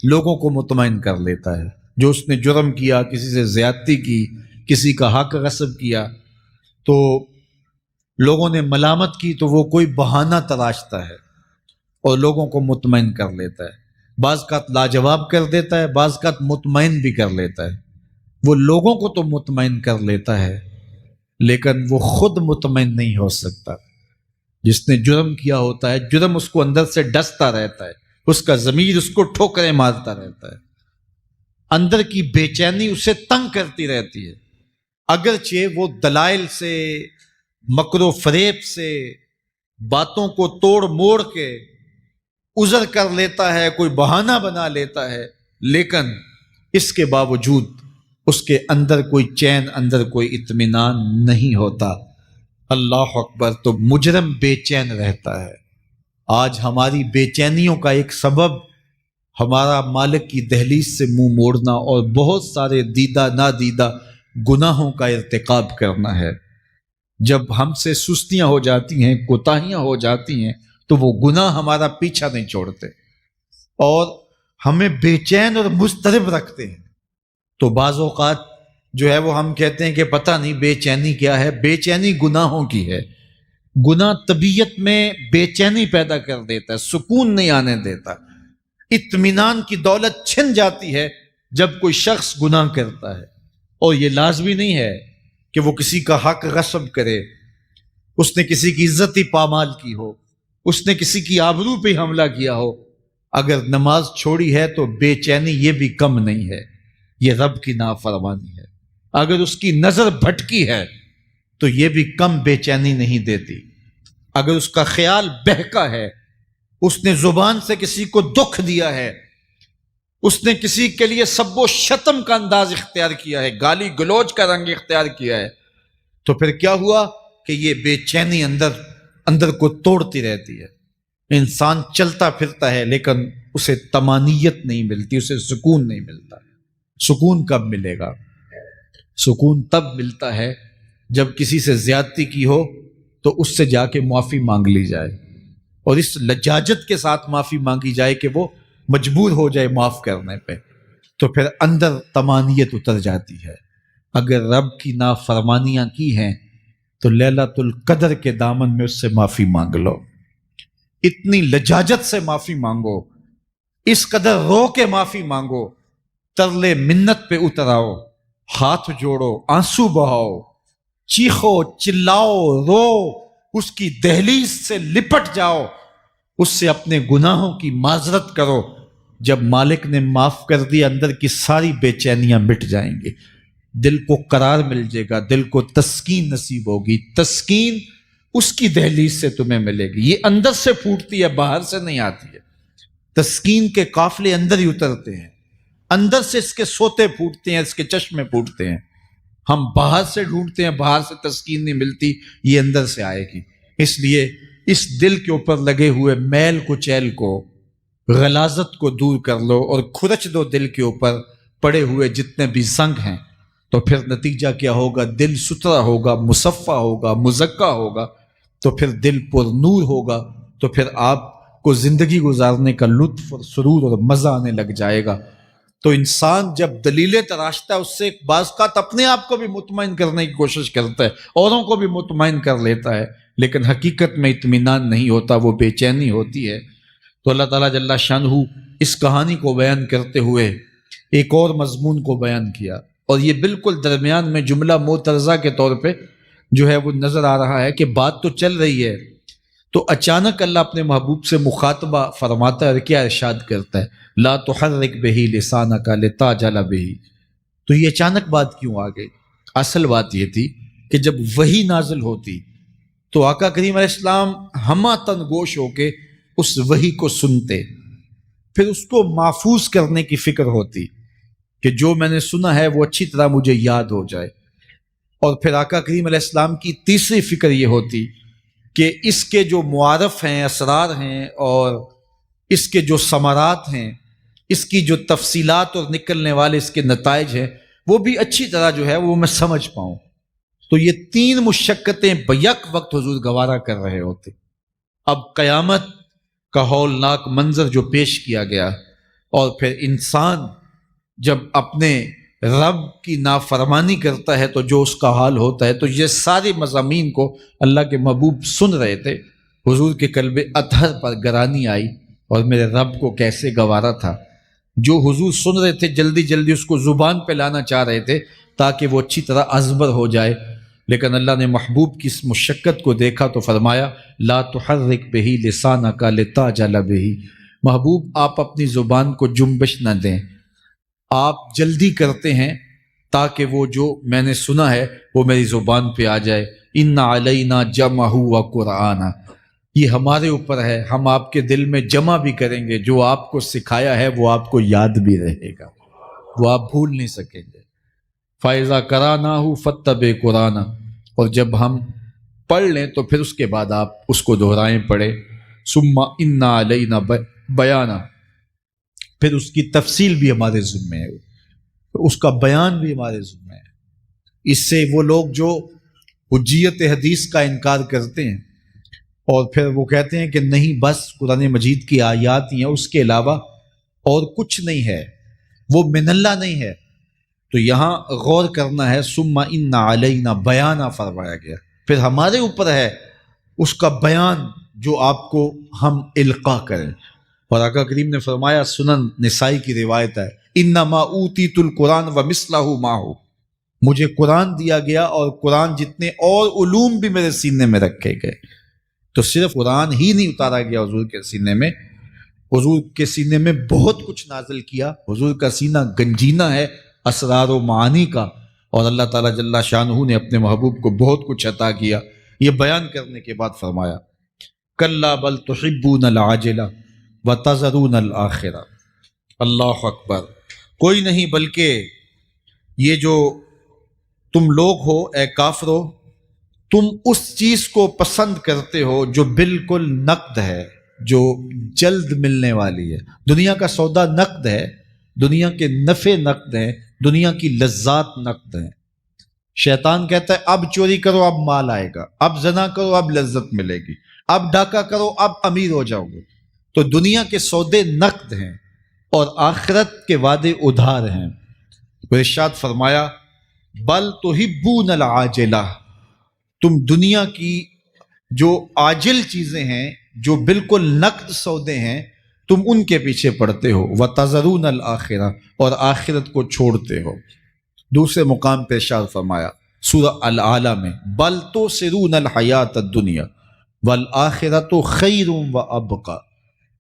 Speaker 1: لوگوں کو مطمئن کر لیتا ہے۔ جو اس نے جرم کیا، کسی سے زیادتی کی، کسی کا حق غصب کیا، تو لوگوں نے ملامت کی تو وہ کوئی بہانہ تلاشتا ہے اور لوگوں کو مطمئن کر لیتا ہے۔ بعض اوقات لاجواب کر دیتا ہے، بعض اوقات مطمئن بھی کر لیتا ہے۔ وہ لوگوں کو تو مطمئن کر لیتا ہے لیکن وہ خود مطمئن نہیں ہو سکتا۔ جس نے جرم کیا ہوتا ہے، جرم اس کو اندر سے ڈستا رہتا ہے، اس کا ضمیر اس کو ٹھوکریں مارتا رہتا ہے، اندر کی بے چینی اسے تنگ کرتی رہتی ہے، اگرچہ وہ دلائل سے، مکر و فریب سے، باتوں کو توڑ موڑ کے عذر کر لیتا ہے، کوئی بہانہ بنا لیتا ہے، لیکن اس کے باوجود اس کے اندر کوئی چین، اندر کوئی اطمینان نہیں ہوتا۔ اللہ اکبر۔ تو مجرم بے چین رہتا ہے۔ آج ہماری بے چینیوں کا ایک سبب ہمارا مالک کی دہلیز سے منہ موڑنا اور بہت سارے دیدہ نادیدہ گناہوں کا ارتکاب کرنا ہے۔ جب ہم سے سستیاں ہو جاتی ہیں، کوتاہیاں ہو جاتی ہیں، تو وہ گناہ ہمارا پیچھا نہیں چھوڑتے اور ہمیں بے چین اور مضطرب رکھتے ہیں۔ تو بعض اوقات جو ہے وہ ہم کہتے ہیں کہ پتہ نہیں بے چینی کیا ہے۔ بے چینی گناہوں کی ہے۔ گناہ طبیعت میں بے چینی پیدا کر دیتا ہے، سکون نہیں آنے دیتا۔ اطمینان کی دولت چھن جاتی ہے جب کوئی شخص گناہ کرتا ہے، اور یہ لازمی نہیں ہے کہ وہ کسی کا حق غصب کرے، اس نے کسی کی عزت ہی پامال کی ہو، اس نے کسی کی آبرو پہ حملہ کیا ہو۔ اگر نماز چھوڑی ہے تو بے چینی یہ بھی کم نہیں ہے، یہ رب کی نافرمانی ہے۔ اگر اس کی نظر بھٹکی ہے تو یہ بھی کم بے چینی نہیں دیتی۔ اگر اس کا خیال بہکا ہے، اس نے زبان سے کسی کو دکھ دیا ہے، اس نے کسی کے لیے سب و شتم کا انداز اختیار کیا ہے، گالی گلوچ کا رنگ اختیار کیا ہے، تو پھر کیا ہوا کہ یہ بے چینی اندر کو توڑتی رہتی ہے۔ انسان چلتا پھرتا ہے لیکن اسے طمانینت نہیں ملتی، اسے سکون نہیں ملتا۔ سکون کب ملے گا؟ سکون تب ملتا ہے جب کسی سے زیادتی کی ہو تو اس سے جا کے معافی مانگ لی جائے، اور اس لجاجت کے ساتھ معافی مانگی جائے کہ وہ مجبور ہو جائے معاف کرنے پہ، تو پھر اندر طمانینت اتر جاتی ہے۔ اگر رب کی نافرمانیاں کی ہیں تو لیلۃ القدر کے دامن میں اس سے معافی مانگ لو، اتنی لجاجت سے معافی مانگو، اس قدر رو کے معافی مانگو، ترلے منت پہ اتر آؤ، ہاتھ جوڑو، آنسو بہاؤ، چیخو، چلاؤ، رو، اس کی دہلیز سے لپٹ جاؤ، اس سے اپنے گناہوں کی معذرت کرو۔ جب مالک نے معاف کر دیا، اندر کی ساری بے چینیاں مٹ جائیں گی۔ دل کو قرار مل جائے گا، دل کو تسکین نصیب ہوگی۔ تسکین اس کی دہلیز سے تمہیں ملے گی، یہ اندر سے پھوٹتی ہے، باہر سے نہیں آتی ہے۔ تسکین کے قافلے اندر ہی اترتے ہیں، اندر سے اس کے سوتے پھوٹتے ہیں، اس کے چشمے پھوٹتے ہیں۔ ہم باہر سے ڈھونڈتے ہیں، باہر سے تسکین نہیں ملتی، یہ اندر سے آئے گی۔ اس لیے اس دل کے اوپر لگے ہوئے میل کچیل کو، غلاظت کو دور کر لو اور کھرچ دو دل کے اوپر پڑے ہوئے جتنے بھی زنگ ہیں، تو پھر نتیجہ کیا ہوگا؟ دل ستھرا ہوگا، مصفا ہوگا، مزکا ہوگا، تو پھر دل پر نور ہوگا، تو پھر آپ کو زندگی گزارنے کا لطف اور سرور اور مزہ آنے لگ جائے گا۔ تو انسان جب دلیلیں تراشتا ہے، اس سے بعض اوقات اپنے آپ کو بھی مطمئن کرنے کی کوشش کرتا ہے، اوروں کو بھی مطمئن کر لیتا ہے، لیکن حقیقت میں اطمینان نہیں ہوتا، وہ بے چینی ہوتی ہے۔ تو اللہ تعالیٰ جل شانہ اس کہانی کو بیان کرتے ہوئے ایک اور مضمون کو بیان کیا، اور یہ بالکل درمیان میں جملہ معترضہ کے طور پہ جو ہے وہ نظر آ رہا ہے کہ بات تو چل رہی ہے، تو اچانک اللہ اپنے محبوب سے مخاطبہ فرماتا ہے اور کیا ارشاد کرتا ہے؟ لا تحرک بہ لسانک لتعجل بہ۔ تو یہ اچانک بات کیوں آ گئی؟ اصل بات یہ تھی کہ جب وحی نازل ہوتی تو آقا کریم علیہ السلام ہمہ تن گوش ہو کے اس وحی کو سنتے، پھر اس کو محفوظ کرنے کی فکر ہوتی کہ جو میں نے سنا ہے وہ اچھی طرح مجھے یاد ہو جائے، اور پھر آقا کریم علیہ السلام کی تیسری فکر یہ ہوتی کہ اس کے جو معارف ہیں، اسرار ہیں، اور اس کے جو ثمرات ہیں، اس کی جو تفصیلات اور نکلنے والے اس کے نتائج ہیں، وہ بھی اچھی طرح جو ہے وہ میں سمجھ پاؤں۔ تو یہ تین مشقتیں بیک وقت حضور گوارا کر رہے ہوتے۔ اب قیامت کا ہولناک منظر جو پیش کیا گیا، اور پھر انسان جب اپنے رب کی نافرمانی کرتا ہے تو جو اس کا حال ہوتا ہے، تو یہ سارے مضامین کو اللہ کے محبوب سن رہے تھے۔ حضور کے قلب اطہر پر گرانی آئی، اور میرے رب کو کیسے گوارا تھا۔ جو حضور سن رہے تھے جلدی جلدی اس کو زبان پہ لانا چاہ رہے تھے تاکہ وہ اچھی طرح ازبر ہو جائے، لیکن اللہ نے محبوب کی اس مشقت کو دیکھا تو فرمایا لا تحرک بہ لسانک لتعجل بہ۔ محبوب آپ اپنی زبان کو جنبش نہ دیں، آپ جلدی کرتے ہیں تاکہ وہ جو میں نے سنا ہے وہ میری زبان پہ آ جائے۔ ان علینا جمعہ و قرآن، یہ ہمارے اوپر ہے، ہم آپ کے دل میں جمع بھی کریں گے، جو آپ کو سکھایا ہے وہ آپ کو یاد بھی رہے گا، وہ آپ بھول نہیں سکیں گے۔ فَإِذَا قَرَأْنَاهُ فَاتَّبِعْ قُرْآنَهُ، اور جب ہم پڑھ لیں تو پھر اس کے بعد آپ اس کو دہرائیں پڑھیں۔ ثُمَّ إِنَّ عَلَيْنَا بَيَانًا، پھر اس کی تفصیل بھی ہمارے ذمہ ہے، اس کا بیان بھی ہمارے ذمہ ہے۔ اس سے وہ لوگ جو حجیت حدیث کا انکار کرتے ہیں اور پھر وہ کہتے ہیں کہ نہیں بس قرآن مجید کی آیات ہی ہیں، اس کے علاوہ اور کچھ نہیں ہے، وہ من اللہ نہیں ہے، تو یہاں غور کرنا ہے۔ ثم ان علینا بیانہ فرمایا گیا، پھر ہمارے اوپر ہے اس کا بیان جو آپ کو ہم القاء کریں۔ اور آقا کریم نے فرمایا، سنن نسائی کی روایت ہے، انما اوتیت القرآن ومثلہ معہ، مجھے قرآن دیا گیا اور قرآن جتنے اور علوم بھی میرے سینے میں رکھے گئے۔ تو صرف قرآن ہی نہیں اتارا گیا حضور کے سینے میں، حضور کے سینے میں بہت کچھ نازل کیا۔ حضور کا سینہ گنجینہ ہے اسرار و معانی کا، اور اللہ تعالیٰ جل شانہ نے اپنے محبوب کو بہت کچھ عطا کیا۔ یہ بیان کرنے کے بعد فرمایا کلا بل تحبون العاجلہ وتذرون الآخرہ۔ اللہ اکبر، کوئی نہیں بلکہ یہ جو تم لوگ ہو اے کافرو، تم اس چیز کو پسند کرتے ہو جو بالکل نقد ہے، جو جلد ملنے والی ہے۔ دنیا کا سودا نقد ہے، دنیا کے نفع نقد ہیں، دنیا کی لذات نقد ہیں۔ شیطان کہتا ہے اب چوری کرو اب مال آئے گا، اب زنا کرو اب لذت ملے گی، اب ڈاکہ کرو اب امیر ہو جاؤ گے۔ تو دنیا کے سودے نقد ہیں اور آخرت کے وعدے ادھار ہیں۔ تو ارشاد فرمایا بل تحبون العاجلہ، تم دنیا کی جو عاجل چیزیں ہیں، جو بالکل نقد سودے ہیں، تم ان کے پیچھے پڑتے ہو۔ وَتَذَرُونَ الْآخِرَةَ، اور آخرت کو چھوڑتے ہو۔ دوسرے مقام پہ ارشاد فرمایا سورہ الاعلیٰ میں بل تؤثرون الحیاۃ الدنیا والآخرۃ خیر وابقیٰ،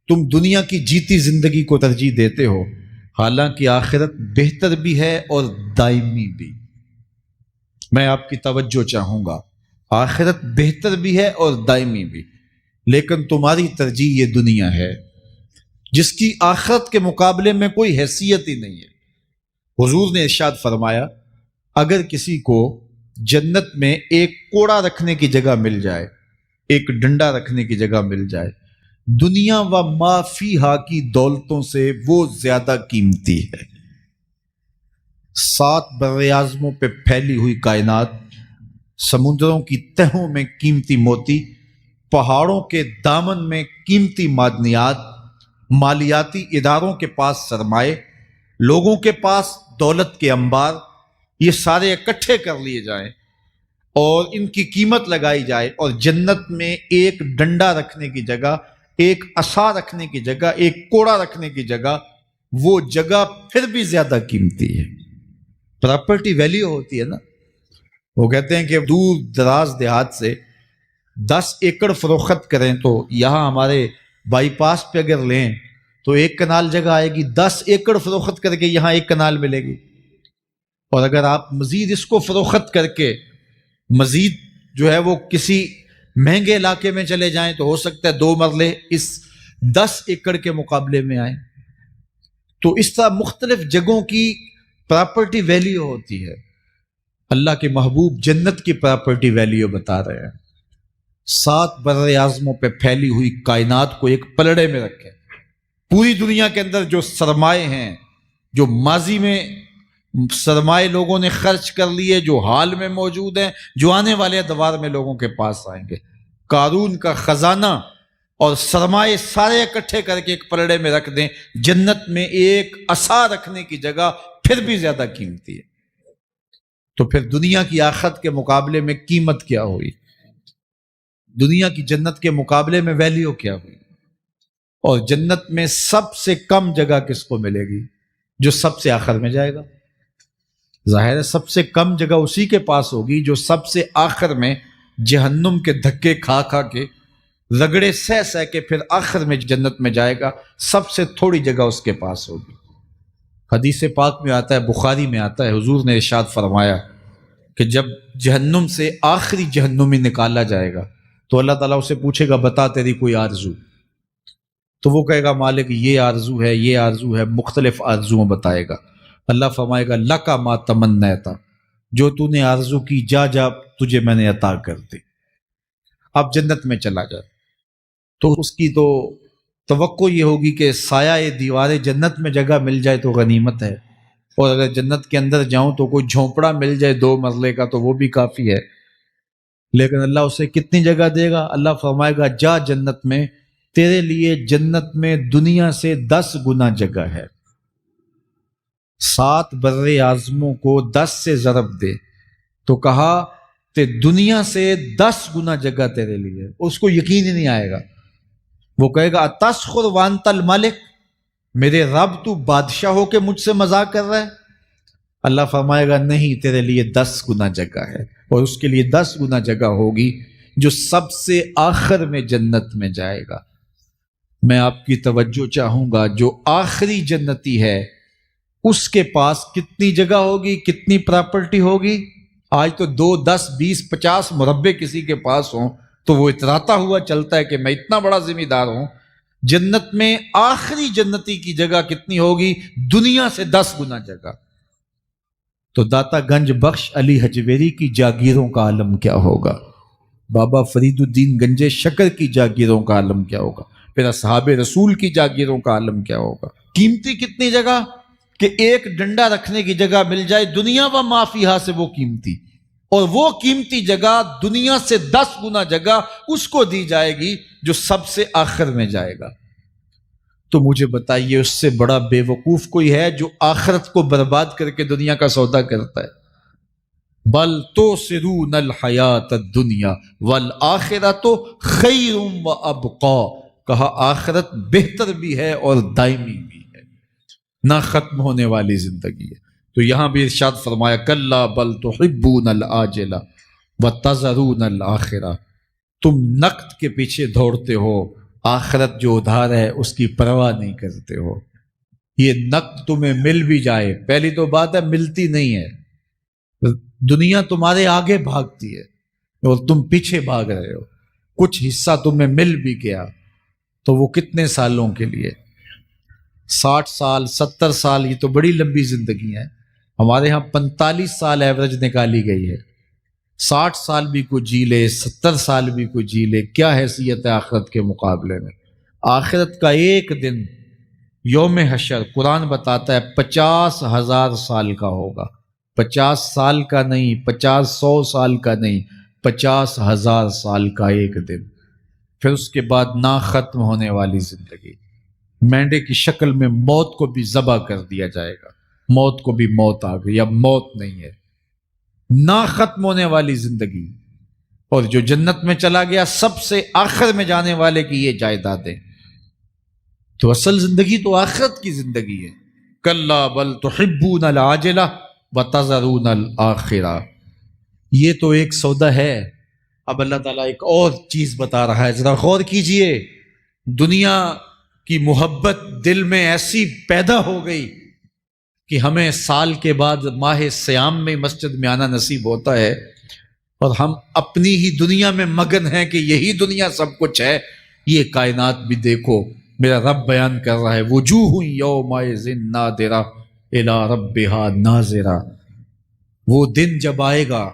Speaker 1: تم دنیا کی جیتی زندگی کو ترجیح دیتے ہو، حالانکہ آخرت بہتر بھی ہے اور دائمی بھی۔ میں آپ کی توجہ چاہوں گا، آخرت بہتر بھی ہے اور دائمی بھی، لیکن تمہاری ترجیح یہ دنیا ہے جس کی آخرت کے مقابلے میں کوئی حیثیت ہی نہیں ہے۔ حضور نے ارشاد فرمایا، اگر کسی کو جنت میں ایک کوڑا رکھنے کی جگہ مل جائے، ایک ڈنڈا رکھنے کی جگہ مل جائے، دنیا و ما فیہا کی دولتوں سے وہ زیادہ قیمتی ہے۔ 7 براعظموں پہ پھیلی ہوئی کائنات، سمندروں کی تہوں میں قیمتی موتی، پہاڑوں کے دامن میں قیمتی معدنیات، مالیاتی اداروں کے پاس سرمائے، لوگوں کے پاس دولت کے انبار، یہ سارے اکٹھے کر لیے جائیں اور ان کی قیمت لگائی جائے، اور جنت میں ایک ڈنڈا رکھنے کی جگہ، ایک عصا رکھنے کی جگہ، ایک کوڑا رکھنے کی جگہ، وہ جگہ پھر بھی زیادہ قیمتی ہے۔ پراپرٹی ویلیو ہوتی ہے نا، وہ کہتے ہیں کہ دور دراز دیہات سے 10 ایکڑ فروخت کریں تو یہاں ہمارے بائی پاس پہ اگر لیں تو 1 کنال جگہ آئے گی، 10 ایکڑ فروخت کر کے یہاں 1 کنال ملے گی۔ اور اگر آپ مزید اس کو فروخت کر کے مزید جو ہے وہ کسی مہنگے علاقے میں چلے جائیں تو ہو سکتا ہے 2 مرلے اس 10 ایکڑ کے مقابلے میں آئیں۔ تو اس طرح مختلف جگہوں کی پراپرٹی ویلیو ہوتی ہے۔ اللہ کے محبوب جنت کی پراپرٹی ویلیو بتا رہے ہیں۔ 7 بر اعظموں پہ پھیلی ہوئی کائنات کو ایک پلڑے میں رکھیں، پوری دنیا کے اندر جو سرمائے ہیں، جو ماضی میں سرمائے لوگوں نے خرچ کر لیے، جو حال میں موجود ہیں، جو آنے والے ادوار میں لوگوں کے پاس آئیں گے، قارون کا خزانہ اور سرمائے سارے اکٹھے کر کے ایک پلڑے میں رکھ دیں، جنت میں ایک عصا رکھنے کی جگہ پھر بھی زیادہ قیمتی ہے۔ تو پھر دنیا کی آخرت کے مقابلے میں قیمت کیا ہوئی؟ دنیا کی جنت کے مقابلے میں ویلیو کیا ہوئی؟ اور جنت میں سب سے کم جگہ کس کو ملے گی؟ جو سب سے آخر میں جائے گا۔ ظاہر ہے سب سے کم جگہ اسی کے پاس ہوگی جو سب سے آخر میں جہنم کے دھکے کھا کھا کے، رگڑے سہ سہ کے پھر آخر میں جنت میں جائے گا۔ سب سے تھوڑی جگہ اس کے پاس ہوگی۔ حدیث پاک میں آتا ہے، بخاری میں آتا ہے، حضور نے ارشاد فرمایا کہ جب جہنم سے آخری جہنمی نکالا جائے گا تو اللہ تعالیٰ اسے پوچھے گا، بتا تیری کوئی آرزو؟ تو وہ کہے گا، مالک یہ آرزو ہے، یہ آرزو ہے، مختلف آرزویں بتائے گا۔ اللہ فرمائے گا، لکا ما تمنیتا، جو تو نے آرزو کی جا جا تجھے میں نے عطا کر دی، اب جنت میں چلا جا۔ تو اس کی تو توقع یہ ہوگی کہ سایہ دیوار جنت میں جگہ مل جائے تو غنیمت ہے، اور اگر جنت کے اندر جاؤں تو کوئی جھونپڑا مل جائے 2 مرلے کا تو وہ بھی کافی ہے۔ لیکن اللہ اسے کتنی جگہ دے گا؟ اللہ فرمائے گا، جا جنت میں، تیرے لیے جنت میں دنیا سے 10 گنا جگہ ہے۔ 7 بر اعظموں کو 10 سے ضرب دے تو کہا کہ دنیا سے 10 گنا جگہ تیرے لیے۔ اس کو یقین ہی نہیں آئے گا، وہ کہے گا، اتسخر وانت الملک، میرے رب تو بادشاہ ہو کے مجھ سے مذاق کر رہا ہے؟ اللہ فرمائے گا، نہیں، تیرے لیے 10 گنا جگہ ہے، اور اس کے لیے 10 گنا جگہ ہوگی جو سب سے آخر میں جنت میں جائے گا۔ میں آپ کی توجہ چاہوں گا، جو آخری جنتی ہے اس کے پاس کتنی جگہ ہوگی، کتنی پراپرٹی ہوگی؟ آج تو 2 10 20 50 مربع کسی کے پاس ہوں تو وہ اتراتا ہوا چلتا ہے کہ میں اتنا بڑا ذمہ دار ہوں۔ جنت میں آخری جنتی کی جگہ کتنی ہوگی؟ دنیا سے 10 گنا جگہ۔ تو داتا گنج بخش علی حجویری کی جاگیروں کا عالم کیا ہوگا؟ بابا فرید الدین گنج شکر کی جاگیروں کا عالم کیا ہوگا؟ پھر اصحاب رسول کی جاگیروں کا عالم کیا ہوگا؟ قیمتی کتنی جگہ کہ ایک ڈنڈا رکھنے کی جگہ مل جائے، دنیا و ما فیہا سے وہ قیمتی، اور وہ قیمتی جگہ دنیا سے 10 گنا جگہ اس کو دی جائے گی جو سب سے آخر میں جائے گا۔ تو مجھے بتائیے، اس سے بڑا بے وقوف کوئی ہے جو آخرت کو برباد کر کے دنیا کا سودا کرتا ہے؟ بل تؤثرون الحیات الدنیا والآخرۃ خیر وابقی، کہا آخرت بہتر بھی ہے اور دائمی بھی ہے، نہ ختم ہونے والی زندگی ہے۔ تو یہاں بھی ارشاد فرمایا، کلا بل تحبون العاجلہ وتذرون الآخرہ، تم نقد کے پیچھے دوڑتے ہو، آخرت جو ادھار ہے اس کی پرواہ نہیں کرتے ہو۔ یہ نقد تمہیں مل بھی جائے، پہلی تو بات ہے ملتی نہیں ہے، دنیا تمہارے آگے بھاگتی ہے اور تم پیچھے بھاگ رہے ہو. کچھ حصہ تمہیں مل بھی گیا تو وہ کتنے سالوں کے لیے؟ 60 سال 70 سال، یہ تو بڑی لمبی زندگی ہے. ہمارے ہاں 45 سال ایوریج نکالی گئی ہے. 60 سال بھی کوئی جی لے، 70 سال بھی کوئی جی لے، کیا حیثیت ہے آخرت کے مقابلے میں؟ آخرت کا ایک دن یوم حشر قرآن بتاتا ہے 50,000 سال کا ہوگا. 50 سال کا نہیں، 100 سال کا نہیں، 50,000 سال کا ایک دن. پھر اس کے بعد نہ ختم ہونے والی زندگی. مینڈے کی شکل میں موت کو بھی ذبح کر دیا جائے گا. موت کو بھی موت آ گئی، اب موت نہیں ہے. نہ ختم ہونے والی زندگی. اور جو جنت میں چلا گیا سب سے آخر میں جانے والے کی یہ جائیدادیں. تو اصل زندگی تو آخرت کی زندگی ہے. کلا بل تحبون العاجلہ وتذرون الآخرہ. یہ تو ایک سودا ہے. اب اللہ تعالیٰ ایک اور چیز بتا رہا ہے، ذرا غور کیجئے. دنیا کی محبت دل میں ایسی پیدا ہو گئی کہ ہمیں سال کے بعد ماہ سیام میں مسجد میں آنا نصیب ہوتا ہے، اور ہم اپنی ہی دنیا میں مگن ہیں کہ یہی دنیا سب کچھ ہے. یہ کائنات بھی دیکھو، میرا رب بیان کر رہا ہے وجوہ یومئذ ناظرہ الی ربہا ناظرہ. وہ دن جب آئے گا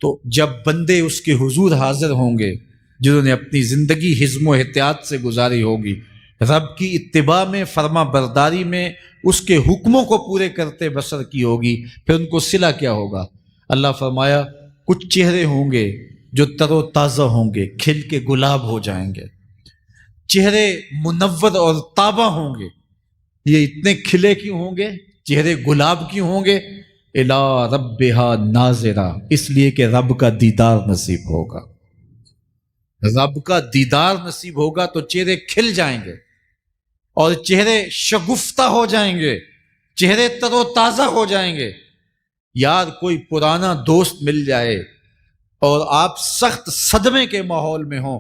Speaker 1: تو جب بندے اس کے حضور حاضر ہوں گے جنہوں نے اپنی زندگی حزم و احتیاط سے گزاری ہوگی، رب کی اتباع میں، فرما برداری میں، اس کے حکموں کو پورے کرتے بسر کی ہوگی، پھر ان کو صلہ کیا ہوگا؟ اللہ فرمایا کچھ چہرے ہوں گے جو تر و تازہ ہوں گے، کھل کے گلاب ہو جائیں گے. چہرے منور اور تابہ ہوں گے. یہ اتنے کھلے کیوں ہوں گے؟ چہرے گلاب کیوں ہوں گے؟ الی ربہا ناظرہ، اس لیے کہ رب کا دیدار نصیب ہوگا. رب کا دیدار نصیب ہوگا تو چہرے کھل جائیں گے اور چہرے شگفتہ ہو جائیں گے، چہرے تر و تازہ ہو جائیں گے. یار کوئی پرانا دوست مل جائے اور آپ سخت صدمے کے ماحول میں ہوں،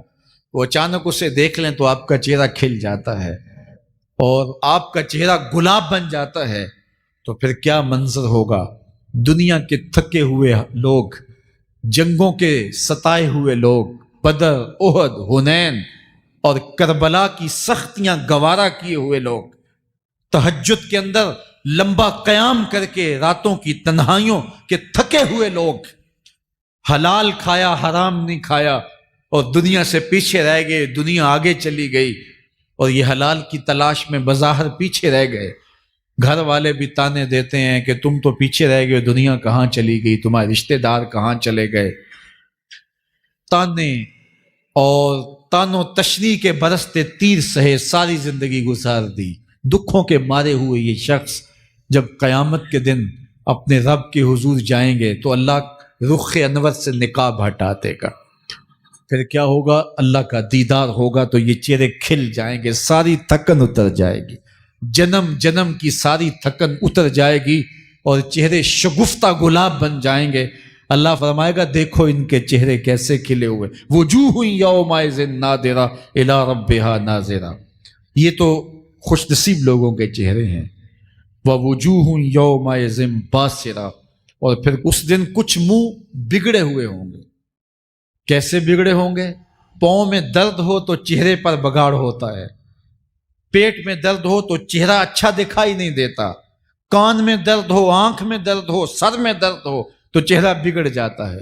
Speaker 1: وہ اچانک اسے دیکھ لیں تو آپ کا چہرہ کھل جاتا ہے اور آپ کا چہرہ گلاب بن جاتا ہے. تو پھر کیا منظر ہوگا؟ دنیا کے تھکے ہوئے لوگ، جنگوں کے ستائے ہوئے لوگ، بدر، احد، حنین اور کربلا کی سختیاں گوارا کیے ہوئے لوگ، تہجد کے اندر لمبا قیام کر کے راتوں کی تنہائیوں کے تھکے ہوئے لوگ، حلال کھایا حرام نہیں کھایا اور دنیا سے پیچھے رہ گئے، دنیا آگے چلی گئی اور یہ حلال کی تلاش میں بظاہر پیچھے رہ گئے. گھر والے بھی تانے دیتے ہیں کہ تم تو پیچھے رہ گئے، دنیا کہاں چلی گئی، تمہارے رشتہ دار کہاں چلے گئے. تانے اور تانوں تشنیع کے برستے تیر سہے ساری زندگی گزار دی. دکھوں کے مارے ہوئے یہ شخص جب قیامت کے دن اپنے رب کے حضور جائیں گے تو اللہ رخ انور سے نقاب ہٹا دے گا. پھر کیا ہوگا؟ اللہ کا دیدار ہوگا تو یہ چہرے کھل جائیں گے، ساری تھکن اتر جائے گی، جنم جنم کی ساری تھکن اتر جائے گی اور چہرے شگفتہ گلاب بن جائیں گے. اللہ فرمائے گا دیکھو ان کے چہرے کیسے کھلے ہوئے. وجوہ یومئذ ناظرہ الی ربہا ناظرہ. یہ تو خوش نصیب لوگوں کے چہرے ہیں. ووجوہ یومئذ باسرہ. اور پھر اس دن کچھ منہ بگڑے ہوئے ہوں گے. کیسے بگڑے ہوں گے؟ پاؤں میں درد ہو تو چہرے پر بگاڑ ہوتا ہے، پیٹ میں درد ہو تو چہرہ اچھا دکھائی نہیں دیتا، کان میں درد ہو، آنکھ میں درد ہو، سر میں درد ہو تو چہرہ بگڑ جاتا ہے.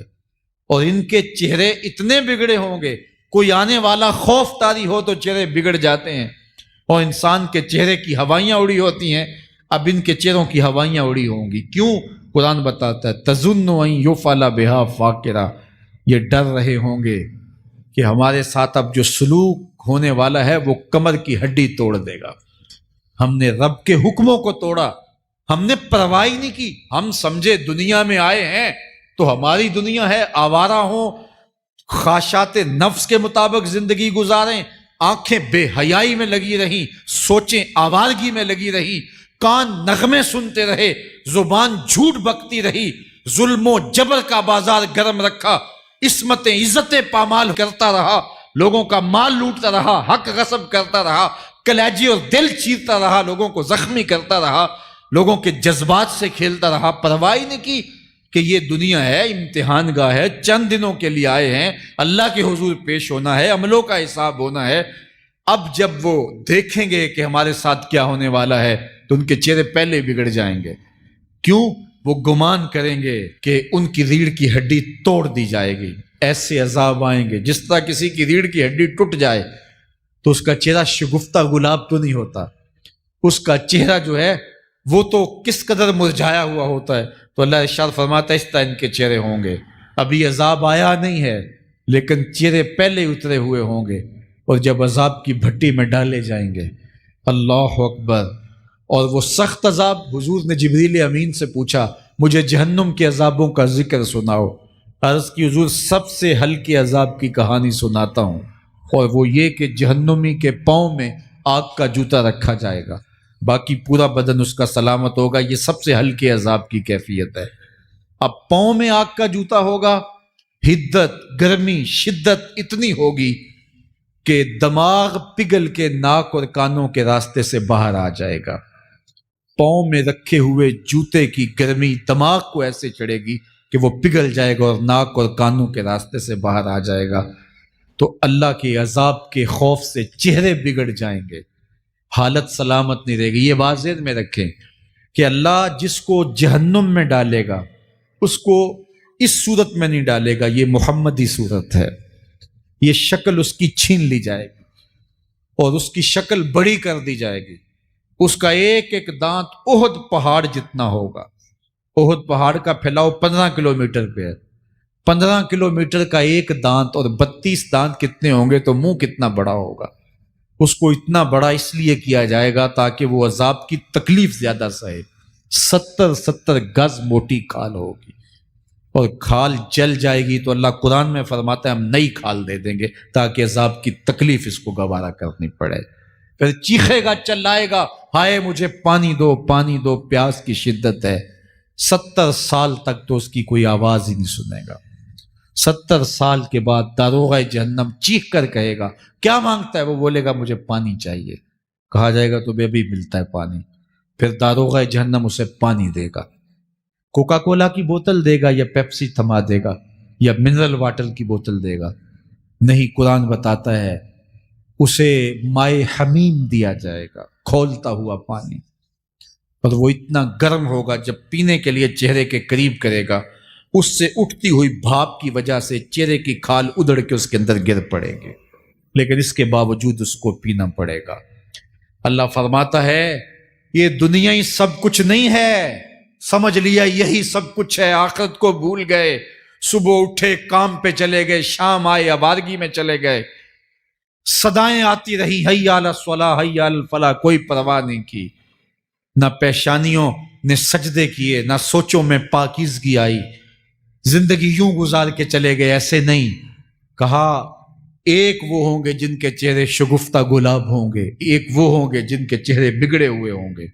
Speaker 1: اور ان کے چہرے اتنے بگڑے ہوں گے، کوئی آنے والا خوف طاری ہو تو چہرے بگڑ جاتے ہیں. اور انسان کے چہرے کی ہوائیاں اڑی ہوتی ہیں، اب ان کے چہروں کی ہوائیاں اڑی ہوں گی. کیوں؟ قرآن بتاتا ہے تظن ان یفعل بہا فاقرہ. یہ ڈر رہے ہوں گے کہ ہمارے ساتھ اب جو سلوک ہونے والا ہے وہ کمر کی ہڈی توڑ دے گا. ہم نے رب کے حکموں کو توڑا، ہم نے پرواہ نہیں کی. ہم سمجھے دنیا میں آئے ہیں تو ہماری دنیا ہے، آوارہ ہوں، خواہشات نفس کے مطابق زندگی گزاریں، آنکھیں بے حیائی میں لگی رہیں، سوچیں آوارگی میں لگی رہی، کان نغمے سنتے رہے، زبان جھوٹ بکتی رہی، ظلم و جبر کا بازار گرم رکھا، عصمت عزتیں پامال کرتا رہا، لوگوں کا مال لوٹتا رہا، حق غصب کرتا رہا، کلیجی اور دل چیرتا رہا، لوگوں کو زخمی کرتا رہا، لوگوں کے جذبات سے کھیلتا رہا، پرواہ نہیں کی. کہ یہ دنیا ہے امتحان گاہ ہے، چند دنوں کے لیے آئے ہیں، اللہ کے حضور پیش ہونا ہے، عملوں کا حساب ہونا ہے۔ اب جب وہ دیکھیں گے کہ ہمارے ساتھ کیا ہونے والا ہے تو ان کے چہرے پہلے بگڑ جائیں گے۔ کیوں؟ وہ گمان کریں گے کہ ان کی ریڑھ کی ہڈی توڑ دی جائے گی۔ ایسے عذاب آئیں گے جس طرح کسی کی ریڑھ کی ہڈی ٹوٹ جائے تو اس کا چہرہ شگفتہ گلاب تو نہیں ہوتا، اس کا چہرہ جو ہے وہ تو کس قدر مرجھایا ہوا ہوتا ہے۔ تو اللہ ارشاد فرماتا ہے اس طرح ان کے چہرے ہوں گے۔ ابھی عذاب آیا نہیں ہے لیکن چہرے پہلے اترے ہوئے ہوں گے، اور جب عذاب کی بھٹی میں ڈالے جائیں گے، اللہ اکبر، اور وہ سخت عذاب، حضور نے جبریل امین سے پوچھا مجھے جہنم کے عذابوں کا ذکر سناؤ۔ عرض کی حضور سب سے ہلکے عذاب کی کہانی سناتا ہوں، اور وہ یہ کہ جہنمی کے پاؤں میں آگ کا جوتا رکھا جائے گا، باقی پورا بدن اس کا سلامت ہوگا۔ یہ سب سے ہلکے عذاب کی کیفیت ہے۔ اب پاؤں میں آگ کا جوتا ہوگا، حدت، گرمی، شدت اتنی ہوگی کہ دماغ پگھل کے ناک اور کانوں کے راستے سے باہر آ جائے گا۔ پاؤں میں رکھے ہوئے جوتے کی گرمی دماغ کو ایسے چڑھے گی کہ وہ پگھل جائے گا اور ناک اور کانوں کے راستے سے باہر آ جائے گا۔ تو اللہ کے عذاب کے خوف سے چہرے بگڑ جائیں گے، حالت سلامت نہیں رہے گی۔ یہ بات ذہن میں رکھیں کہ اللہ جس کو جہنم میں ڈالے گا اس کو اس صورت میں نہیں ڈالے گا، یہ محمدی صورت ہے، یہ شکل اس کی چھین لی جائے گی اور اس کی شکل بڑی کر دی جائے گی۔ اس کا ایک ایک دانت احد پہاڑ جتنا ہوگا۔ احد پہاڑ کا پھیلاؤ 15 کلومیٹر پہ ہے، 15 کلومیٹر کا ایک دانت، اور 32 دانت کتنے ہوں گے تو منہ کتنا بڑا ہوگا۔ اس کو اتنا بڑا اس لیے کیا جائے گا تاکہ وہ عذاب کی تکلیف زیادہ سہے۔ 70 گز موٹی کھال ہوگی، اور کھال جل جائے گی تو اللہ قرآن میں فرماتا ہے ہم نئی کھال دے دیں گے تاکہ عذاب کی تکلیف اس کو گوارا کرنی پڑے۔ پھر چیخے گا، چلائے گا، ہائے مجھے پانی دو، پانی دو، پیاس کی شدت ہے۔ 70 سال تک تو اس کی کوئی آواز ہی نہیں سنے گا۔ 70 سال کے بعد داروغہ جہنم چیخ کر کہے گا کیا مانگتا ہے؟ وہ بولے گا مجھے پانی چاہیے۔ کہا جائے گا تو بے بھی ملتا ہے پانی۔ پھر داروغہ جہنم اسے پانی دے گا، کوکا کولا کی بوتل دے گا یا پیپسی تھما دے گا یا منرل واٹر کی بوتل دے گا؟ نہیں، قرآن بتاتا ہے اسے مائے حمیم دیا جائے گا، کھولتا ہوا پانی، اور وہ اتنا گرم ہوگا جب پینے کے لیے چہرے کے قریب کرے گا اس سے اٹھتی ہوئی بھاپ کی وجہ سے چہرے کی کھال ادڑ کے اس کے اندر گر پڑے گی، لیکن اس کے باوجود اس کو پینا پڑے گا۔ اللہ فرماتا ہے یہ دنیا ہی سب کچھ نہیں ہے، سمجھ لیا یہی سب کچھ ہے، آخرت کو بھول گئے، صبح اٹھے کام پہ چلے گئے، شام آئے آوارگی میں چلے گئے، صدائیں آتی رہی حی علی الصلاح حی علی الفلاح، کوئی پرواہ نہیں کی، نہ پیشانیوں نے سجدے کیے، نہ سوچوں میں پاکیزگی آئی، زندگی یوں گزار کے چلے گئے۔ ایسے نہیں، کہا ایک وہ ہوں گے جن کے چہرے شگفتہ گلاب ہوں گے، ایک وہ ہوں گے جن کے چہرے بگڑے ہوئے ہوں گے۔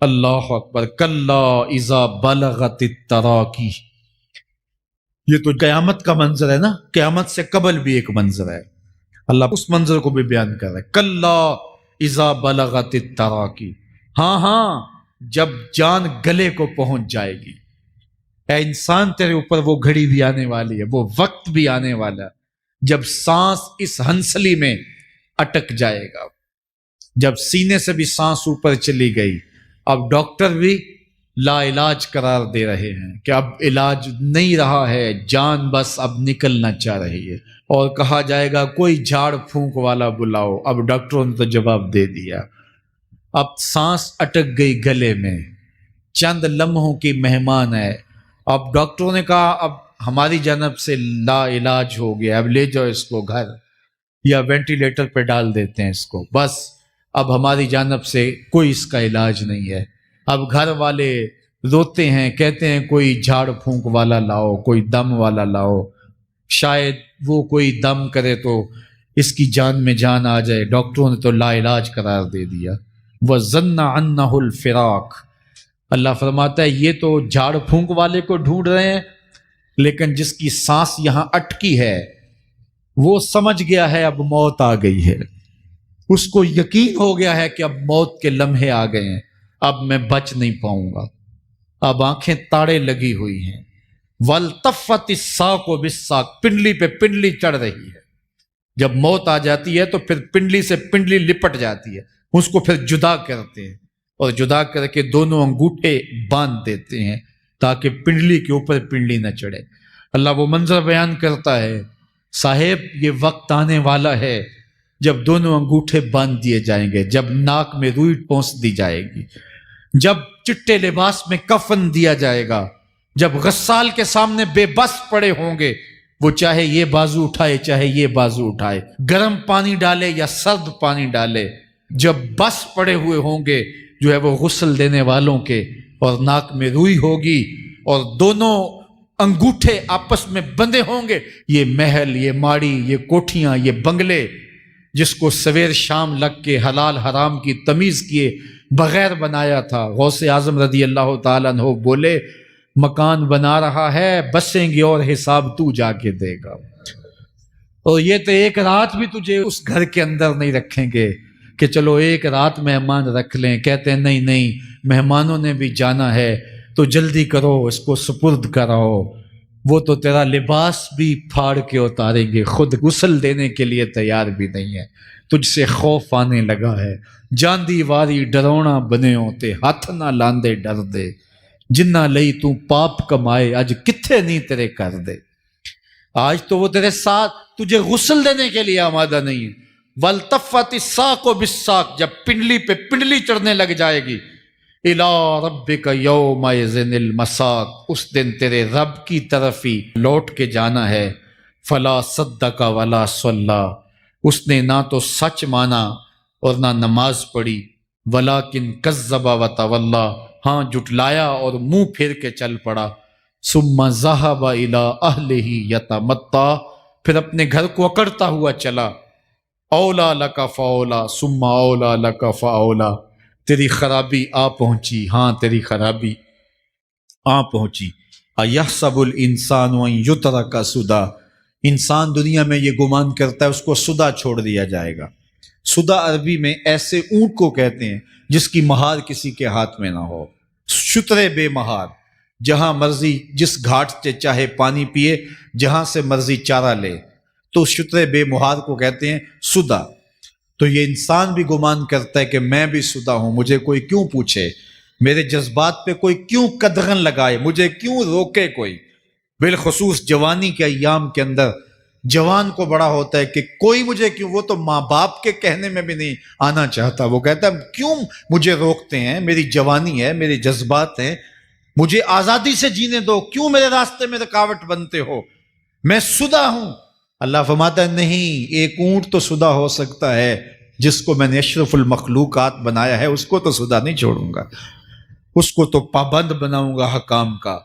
Speaker 1: اللہ اکبر، کلا اذا بلغت التراقی، یہ تو قیامت کا منظر ہے نا، قیامت سے قبل بھی ایک منظر ہے، اللہ اس منظر کو بھی بیان کر رہا ہے، کلا اذا بلغت التراقی، ہاں جب جان گلے کو پہنچ جائے گی۔ اے انسان تیرے اوپر وہ گھڑی بھی آنے والی ہے، وہ وقت بھی آنے والا ہے جب سانس اس ہنسلی میں اٹک جائے گا، جب سینے سے بھی سانس اوپر چلی گئی، اب ڈاکٹر بھی لا علاج قرار دے رہے ہیں کہ اب علاج نہیں رہا ہے، جان بس اب نکلنا چاہ رہی ہے، اور کہا جائے گا کوئی جھاڑ پھونک والا بلاؤ۔ اب ڈاکٹروں نے تو جواب دے دیا، اب سانس اٹک گئی گلے میں، چند لمحوں کی مہمان ہے۔ اب ڈاکٹروں نے کہا اب ہماری جانب سے لا علاج ہو گیا، اب لے جاؤ اس کو گھر یا وینٹیلیٹر پہ ڈال دیتے ہیں اس کو، بس اب ہماری جانب سے کوئی اس کا علاج نہیں ہے۔ اب گھر والے روتے ہیں، کہتے ہیں کوئی جھاڑ پھونک والا لاؤ، کوئی دم والا لاؤ، شاید وہ کوئی دم کرے تو اس کی جان میں جان آ جائے۔ ڈاکٹروں نے تو لا علاج قرار دے دیا۔ وَظَنَّ عَنَّهُ الْفِرَاقُ، اللہ فرماتا ہے یہ تو جھاڑ پھونک والے کو ڈھونڈ رہے ہیں، لیکن جس کی سانس یہاں اٹکی ہے وہ سمجھ گیا ہے اب موت آ گئی ہے، اس کو یقین ہو گیا ہے کہ اب موت کے لمحے آ گئے ہیں، اب میں بچ نہیں پاؤں گا، اب آنکھیں تاڑے لگی ہوئی ہیں، والتفت الساق بالساق، پنڈلی پہ پنڈلی چڑھ رہی ہے۔ جب موت آ جاتی ہے تو پھر پنڈلی سے پنڈلی لپٹ جاتی ہے، اس کو پھر جدا کرتے ہیں اور جدا کر کے دونوں انگوٹھے باندھ دیتے ہیں تاکہ پنڈلی کے اوپر پنڈلی نہ چڑھے۔ اللہ وہ منظر بیان کرتا ہے، صاحب یہ وقت آنے والا ہے جب دونوں انگوٹھے باندھ دیے جائیں گے، جب ناک میں روئی ٹھونس دی جائے گی، جب چٹے لباس میں کفن دیا جائے گا، جب غسال کے سامنے بے بس پڑے ہوں گے، وہ چاہے یہ بازو اٹھائے چاہے یہ بازو اٹھائے، گرم پانی ڈالے یا سرد پانی ڈالے، جب بس پڑے ہوئے ہوں گے جو ہے وہ غسل دینے والوں کے، اور ناک میں روئی ہوگی اور دونوں انگوٹھے آپس میں بندھے ہوں گے، یہ محل، یہ ماڑی، یہ کوٹھیاں، یہ بنگلے جس کو سویر شام لگ کے حلال حرام کی تمیز کیے بغیر بنایا تھا، غوث اعظم رضی اللہ تعالیٰ عنہ بولے مکان بنا رہا ہے، بسیں گے اور حساب تو جا کے دے گا، اور یہ تو ایک رات بھی تجھے اس گھر کے اندر نہیں رکھیں گے کہ چلو ایک رات مہمان رکھ لیں، کہتے ہیں نہیں نہیں مہمانوں نے بھی جانا ہے تو جلدی کرو اس کو سپرد کراؤ، وہ تو تیرا لباس بھی پھاڑ کے اتاریں گے، خود غسل دینے کے لیے تیار بھی نہیں ہے، تجھ سے خوف آنے لگا ہے، جاندی واری ڈرونا بنے ہوتے، ہاتھ نہ لاندے ڈر دے، جنہ لئی تو پاپ کمائے اج کتھے نہیں تیرے کر دے۔ آج تو وہ تیرے ساتھ تجھے غسل دینے کے لیے آمادہ نہیں ہے۔ والتفت الساق بالساق، جب پنڈلی پہ پنڈلی چڑھنے لگ جائے گی، اِلَىٰ رَبِّكَ يَوْمَئِذٍ الْمَسَاقُ، اس دن تیرے رب کی طرف ہی لوٹ کے جانا ہے۔ فَلَا صَدَّقَ وَلَا صَلَّىٰ، اس نے نہ تو سچ مانا اور نہ نماز پڑھی، وَلَٰكِنْ كَذَّبَ وَتَوَلَّىٰ، ہاں جھٹلایا اور منہ پھیر کے چل پڑا۔ ثُمَّ ذَهَبَ إِلَىٰ أَهْلِهِ يَتَمَطَّىٰ، پھر اپنے گھر کو اکڑتا ہوا چلا۔ اولا لک فاولا ثم اولا لک فاولا، تیری خرابی آ پہنچی، ہاں تیری خرابی آ پہنچی۔ ایحسب الانسان ان یترک سدی، انسان دنیا میں یہ گمان کرتا ہے اس کو سدا چھوڑ دیا جائے گا۔ سدا عربی میں ایسے اونٹ کو کہتے ہیں جس کی مہار کسی کے ہاتھ میں نہ ہو، شترے بے مہار، جہاں مرضی جس گھاٹ سے چاہے پانی پیے، جہاں سے مرضی چارہ لے، تو شترے بے مہار کو کہتے ہیں سدا۔ تو یہ انسان بھی گمان کرتا ہے کہ میں بھی سدا ہوں، مجھے کوئی کیوں پوچھے، میرے جذبات پہ کوئی کیوں قدغن لگائے، مجھے کیوں روکے کوئی۔ بالخصوص جوانی کے ایام کے اندر جوان کو بڑا ہوتا ہے کہ کوئی مجھے کیوں، وہ تو ماں باپ کے کہنے میں بھی نہیں آنا چاہتا، وہ کہتا ہے کیوں مجھے روکتے ہیں، میری جوانی ہے، میرے جذبات ہیں، مجھے آزادی سے جینے دو، کیوں میرے راستے میں رکاوٹ بنتے ہو، میں سدا ہوں۔ اللہ فرماتا ہے نہیں، ایک اونٹ تو سدا ہو سکتا ہے، جس کو میں نے اشرف المخلوقات بنایا ہے اس کو تو سدا نہیں چھوڑوں گا، اس کو تو پابند بناؤں گا حکام کا۔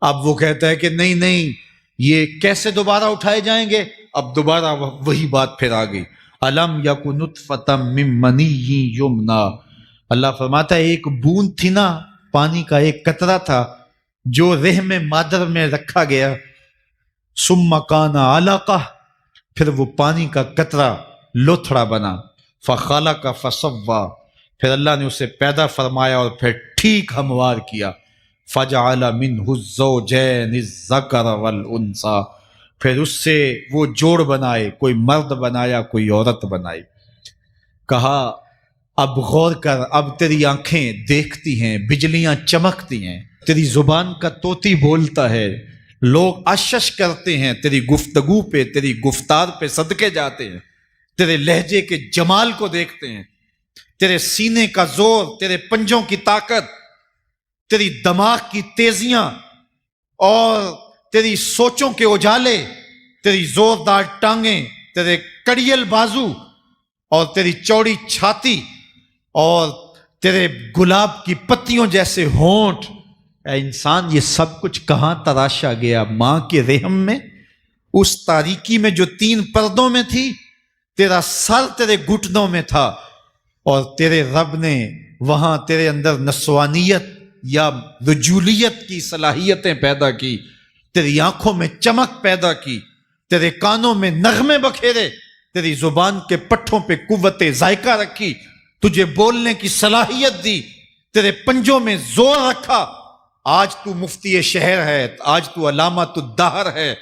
Speaker 1: اب وہ کہتا ہے کہ نہیں نہیں، یہ کیسے دوبارہ اٹھائے جائیں گے؟ اب دوبارہ وہی بات پھر آ گئی، الم یک نطفۃ من منی یمنی، اللہ فرماتا ہے ایک بوند تھی نا، پانی کا ایک قطرہ تھا جو رحم مادر میں رکھا گیا، ثم کان علقہ، پھر وہ پانی کا قطرہ لوتھڑا بنا، فخلق فسوی، پھر اللہ نے اسے پیدا فرمایا اور پھر ٹھیک ہموار کیا، فجعل منہ الزوجین الذکر والانثی، پھر اس سے وہ جوڑ بنائے، کوئی مرد بنایا کوئی عورت بنائی۔ کہا اب غور کر، اب تیری آنکھیں دیکھتی ہیں، بجلیاں چمکتی ہیں، تیری زبان کا طوطی بولتا ہے، لوگ اشش کرتے ہیں تیری گفتگو پہ، تیری گفتار پہ صدقے جاتے ہیں، تیرے لہجے کے جمال کو دیکھتے ہیں، تیرے سینے کا زور، تیرے پنجوں کی طاقت، تیری دماغ کی تیزیاں اور تیری سوچوں کے اجالے، تیری زوردار ٹانگیں، تیرے کڑیل بازو اور تیری چوڑی چھاتی اور تیرے گلاب کی پتیوں جیسے ہونٹ، اے انسان یہ سب کچھ کہاں تراشا گیا؟ ماں کے رحم میں، اس تاریکی میں جو 3 پردوں میں تھی، تیرا سر تیرے گھٹنوں میں تھا، اور تیرے رب نے وہاں تیرے اندر نسوانیت یا رجولیت کی صلاحیتیں پیدا کی، تیری آنکھوں میں چمک پیدا کی، تیرے کانوں میں نغمے بکھیرے، تیری زبان کے پٹھوں پہ قوت ذائقہ رکھی، تجھے بولنے کی صلاحیت دی، تیرے پنجوں میں زور رکھا، آج تو مفتی شہر ہے، آج تو علامۃ الدہر ہے،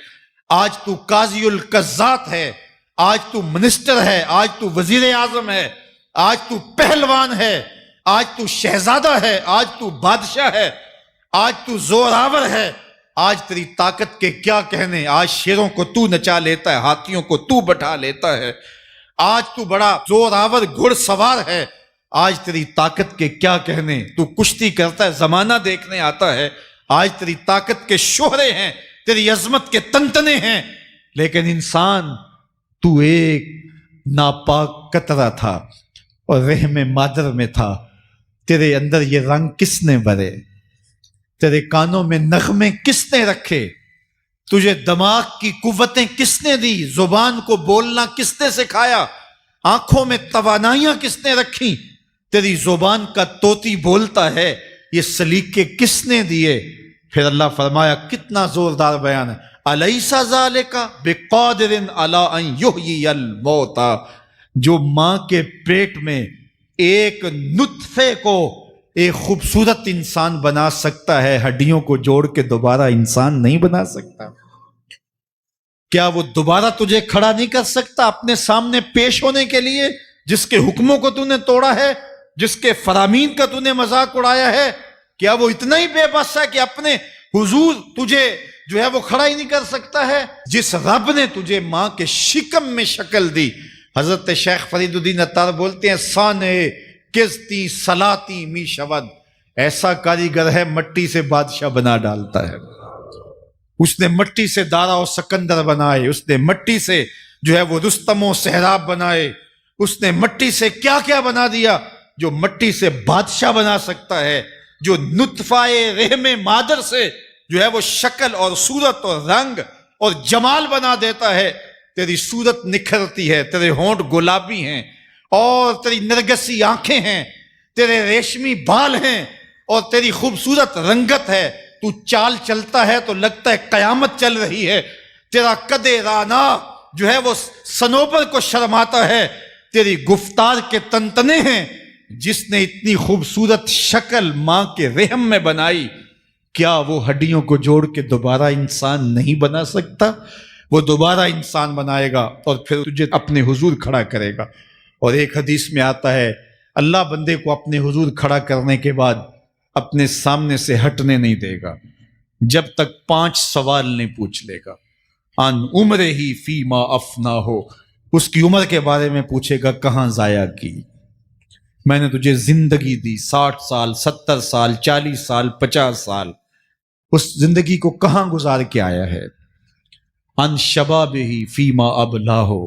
Speaker 1: آج تو قاضی القضات ہے، آج تو منسٹر ہے، آج تو وزیر اعظم ہے، آج تو پہلوان ہے، آج تو شہزادہ ہے، آج تو بادشاہ ہے، آج تو زوراور ہے، آج تیری طاقت کے کیا کہنے، آج شیروں کو تو نچا لیتا ہے، ہاتھیوں کو تو بٹھا لیتا ہے، آج تو بڑا زوراور گھڑ سوار ہے، آج تیری طاقت کے کیا کہنے، تو کشتی کرتا ہے، زمانہ دیکھنے آتا ہے، آج تیری طاقت کے شوہرے ہیں، تیری عظمت کے تنتنے ہیں، لیکن انسان تو ایک ناپاک قطرہ تھا اور رحم مادر میں تھا، تیرے اندر یہ رنگ کس نے بھرے، تیرے کانوں میں نغمے کس نے رکھے، تجھے دماغ کی قوتیں کس نے دی، زبان کو بولنا کس نے سکھایا، آنکھوں میں توانائیاں کس نے رکھی، تیری زبان کا طوطی بولتا ہے، یہ سلیقے کس نے دیے۔ پھر اللہ فرمایا، کتنا زوردار بیان ہے، الیس ذالک بقادر علی ان یحیی الموتى، جو ماں کے پیٹ میں ایک نطفے کو ایک خوبصورت انسان بنا سکتا ہے، ہڈیوں کو جوڑ کے دوبارہ انسان نہیں بنا سکتا؟ کیا وہ دوبارہ تجھے کھڑا نہیں کر سکتا اپنے سامنے پیش ہونے کے لیے، جس کے حکموں کو تو نے توڑا ہے، جس کے فرامین کا تو نے مذاق اڑایا ہے؟ کیا وہ اتنا ہی بے بس ہے کہ اپنے حضور تجھے جو ہے وہ کھڑا ہی نہیں کر سکتا ہے؟ جس رب نے تجھے ماں کے شکم میں شکل دی، حضرت شیخ فرید الدین عطار بولتے ہیں، سانے کزتی سلاتی می شود، ایسا کاریگر ہے مٹی سے بادشاہ بنا ڈالتا ہے۔ اس نے مٹی سے دارا و سکندر بنائے، اس نے مٹی سے جو ہے وہ رستم و سہراب بنائے، اس نے مٹی سے کیا کیا بنا دیا، جو مٹی سے بادشاہ بنا سکتا ہے، جو نطفہ رحم مادر سے جو ہے وہ شکل اور صورت اور رنگ اور جمال بنا دیتا ہے۔ تیری صورت نکھرتی ہے، تیرے ہونٹ گلابی ہیں اور تیری نرگسی آنکھیں ہیں، تیرے ریشمی بال ہیں اور تیری خوبصورت رنگت ہے، تو چال چلتا ہے تو لگتا ہے قیامت چل رہی ہے، تیرا قد رانا جو ہے وہ صنوبر کو شرماتا ہے، تیری گفتار کے تنتنے ہیں۔ جس نے اتنی خوبصورت شکل ماں کے رحم میں بنائی، کیا وہ ہڈیوں کو جوڑ کے دوبارہ انسان نہیں بنا سکتا؟ وہ دوبارہ انسان بنائے گا اور پھر تجھے اپنے حضور کھڑا کرے گا۔ اور ایک حدیث میں آتا ہے، اللہ بندے کو اپنے حضور کھڑا کرنے کے بعد اپنے سامنے سے ہٹنے نہیں دے گا جب تک 5 سوال نہیں پوچھ لے گا۔ ان عمر ہی فیما افنا ہو، اس کی عمر کے بارے میں پوچھے گا، کہاں ضائع کی؟ میں نے تجھے زندگی دی، 60 سال 70 سال 40 سال 50 سال، اس زندگی کو کہاں گزار کے آیا ہے؟ ان شباب ہی فیما ابلا ہو،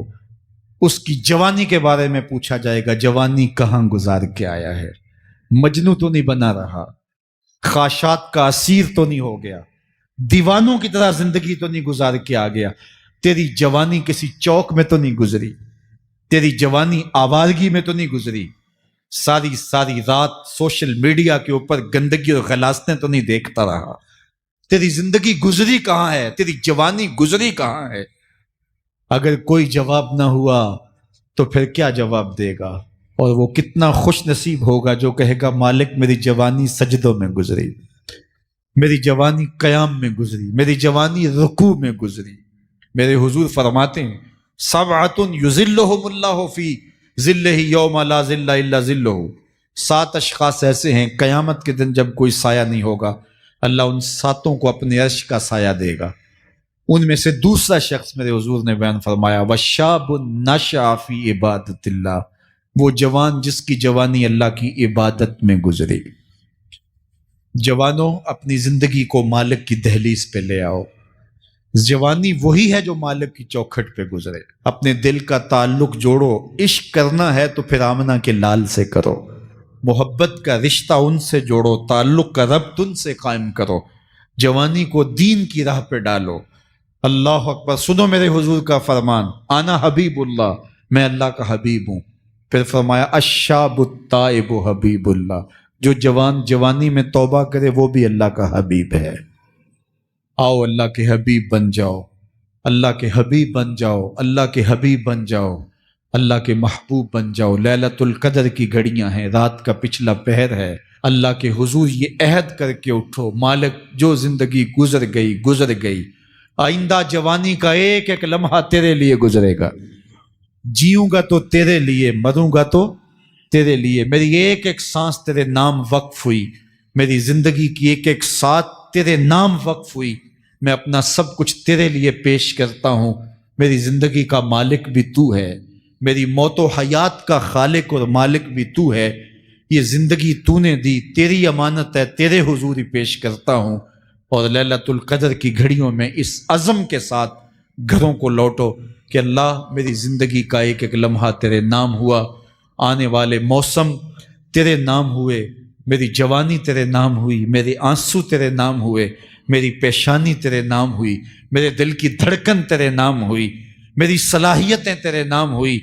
Speaker 1: اس کی جوانی کے بارے میں پوچھا جائے گا، جوانی کہاں گزار کے آیا ہے؟ مجنوں تو نہیں بنا رہا، خواہشات کا اسیر تو نہیں ہو گیا، دیوانوں کی طرح زندگی تو نہیں گزار کے آ گیا؟ تیری جوانی کسی چوک میں تو نہیں گزری، تیری جوانی آوارگی میں تو نہیں گزری، ساری ساری رات سوشل میڈیا کے اوپر گندگی اور غلاظتیں تو نہیں دیکھتا رہا؟ تیری زندگی گزری کہاں ہے؟ تیری جوانی گزری کہاں ہے؟ اگر کوئی جواب نہ ہوا تو پھر کیا جواب دے گا؟ اور وہ کتنا خوش نصیب ہوگا جو کہے گا، مالک میری جوانی سجدوں میں گزری، میری جوانی قیام میں گزری، میری جوانی رکوع میں گزری۔ میرے حضور فرماتے ہیں، سبعۃ یظلھم اللہ فی ظلہ یوم لا ظل الا ظلہ، 7 اشخاص ایسے ہیں قیامت کے دن جب کوئی سایہ نہیں ہوگا، اللہ ان 7 کو اپنے عرش کا سایہ دے گا۔ ان میں سے دوسرا شخص میرے حضور نے بیان فرمایا، وشاب نشأ فی عبادت اللہ، وہ جوان جس کی جوانی اللہ کی عبادت میں گزری۔ جوانوں، اپنی زندگی کو مالک کی دہلیز پہ لے آؤ۔ جوانی وہی ہے جو مالک کی چوکھٹ پہ گزرے۔ اپنے دل کا تعلق جوڑو، عشق کرنا ہے تو پھر آمنہ کے لال سے کرو، محبت کا رشتہ ان سے جوڑو، تعلق کا ربط ان سے قائم کرو، جوانی کو دین کی راہ پہ ڈالو۔ اللہ اکبر، سنو میرے حضور کا فرمان، انا حبیب اللہ، میں اللہ کا حبیب ہوں۔ پھر فرمایا، الشاب التائب حبیب اللہ، جو جوان جوانی میں توبہ کرے وہ بھی اللہ کا حبیب ہے۔ آؤ اللہ کے حبیب بن جاؤ، اللہ کے حبیب بن جاؤ، اللہ کے حبیب بن جاؤ، اللہ کے محبوب بن جاؤ۔ لیلۃ القدر کی گھڑیاں ہیں، رات کا پچھلا پہر ہے، اللہ کے حضور یہ عہد کر کے اٹھو، مالک جو زندگی گزر گئی، آئندہ جوانی کا ایک ایک لمحہ تیرے لیے گزرے گا، جیوں گا تو تیرے لیے، مروں گا تو تیرے لیے، میری ایک ایک سانس تیرے نام وقف ہوئی، میری زندگی کی ایک ایک ساتھ تیرے نام وقف ہوئی، میں اپنا سب کچھ تیرے لیے پیش کرتا ہوں، میری زندگی کا مالک بھی تو ہے، میری موت و حیات کا خالق اور مالک بھی تو ہے، یہ زندگی تو نے دی، تیری امانت ہے، تیرے حضور ہی پیش کرتا ہوں، اور لیلۃ القدر کی گھڑیوں میں اس عزم کے ساتھ گھروں کو لوٹو کہ اللہ میری زندگی کا ایک ایک لمحہ تیرے نام ہوا، آنے والے موسم تیرے نام ہوئے، میری جوانی تیرے نام ہوئی، میرے آنسو تیرے نام ہوئے، میری پیشانی تیرے نام ہوئی، میرے دل کی دھڑکن تیرے نام ہوئی، میری صلاحیتیں تیرے نام ہوئی،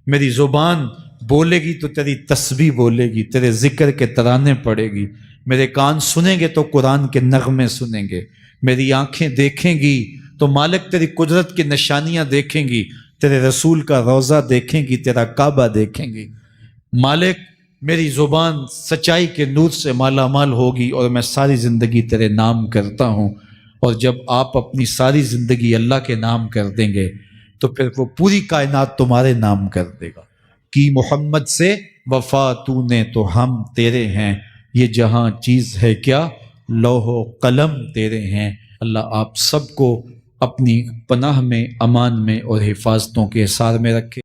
Speaker 1: میری زبان بولے گی تو تیری تسبیح بولے گی، تیرے ذکر کے ترانے پڑے گی، میرے کان سنیں گے تو قرآن کے نغمے سنیں گے، میری آنکھیں دیکھیں گی تو مالک تیری قدرت کی نشانیاں دیکھیں گی، تیرے رسول کا روضہ دیکھیں گی، تیرا کعبہ دیکھیں گی، مالک میری زبان سچائی کے نور سے مالا مال ہوگی اور میں ساری زندگی تیرے نام کرتا ہوں، اور جب آپ اپنی ساری زندگی اللہ کے نام کر دیں گے تو پھر وہ پوری کائنات تمہارے نام کر دے گا، کی محمد سے وفا تو نے تو ہم تیرے ہیں، یہ جہاں چیز ہے کیا لوح و قلم تیرے ہیں۔ اللہ آپ سب کو اپنی پناہ میں، امان میں اور حفاظتوں کے حصار میں رکھے۔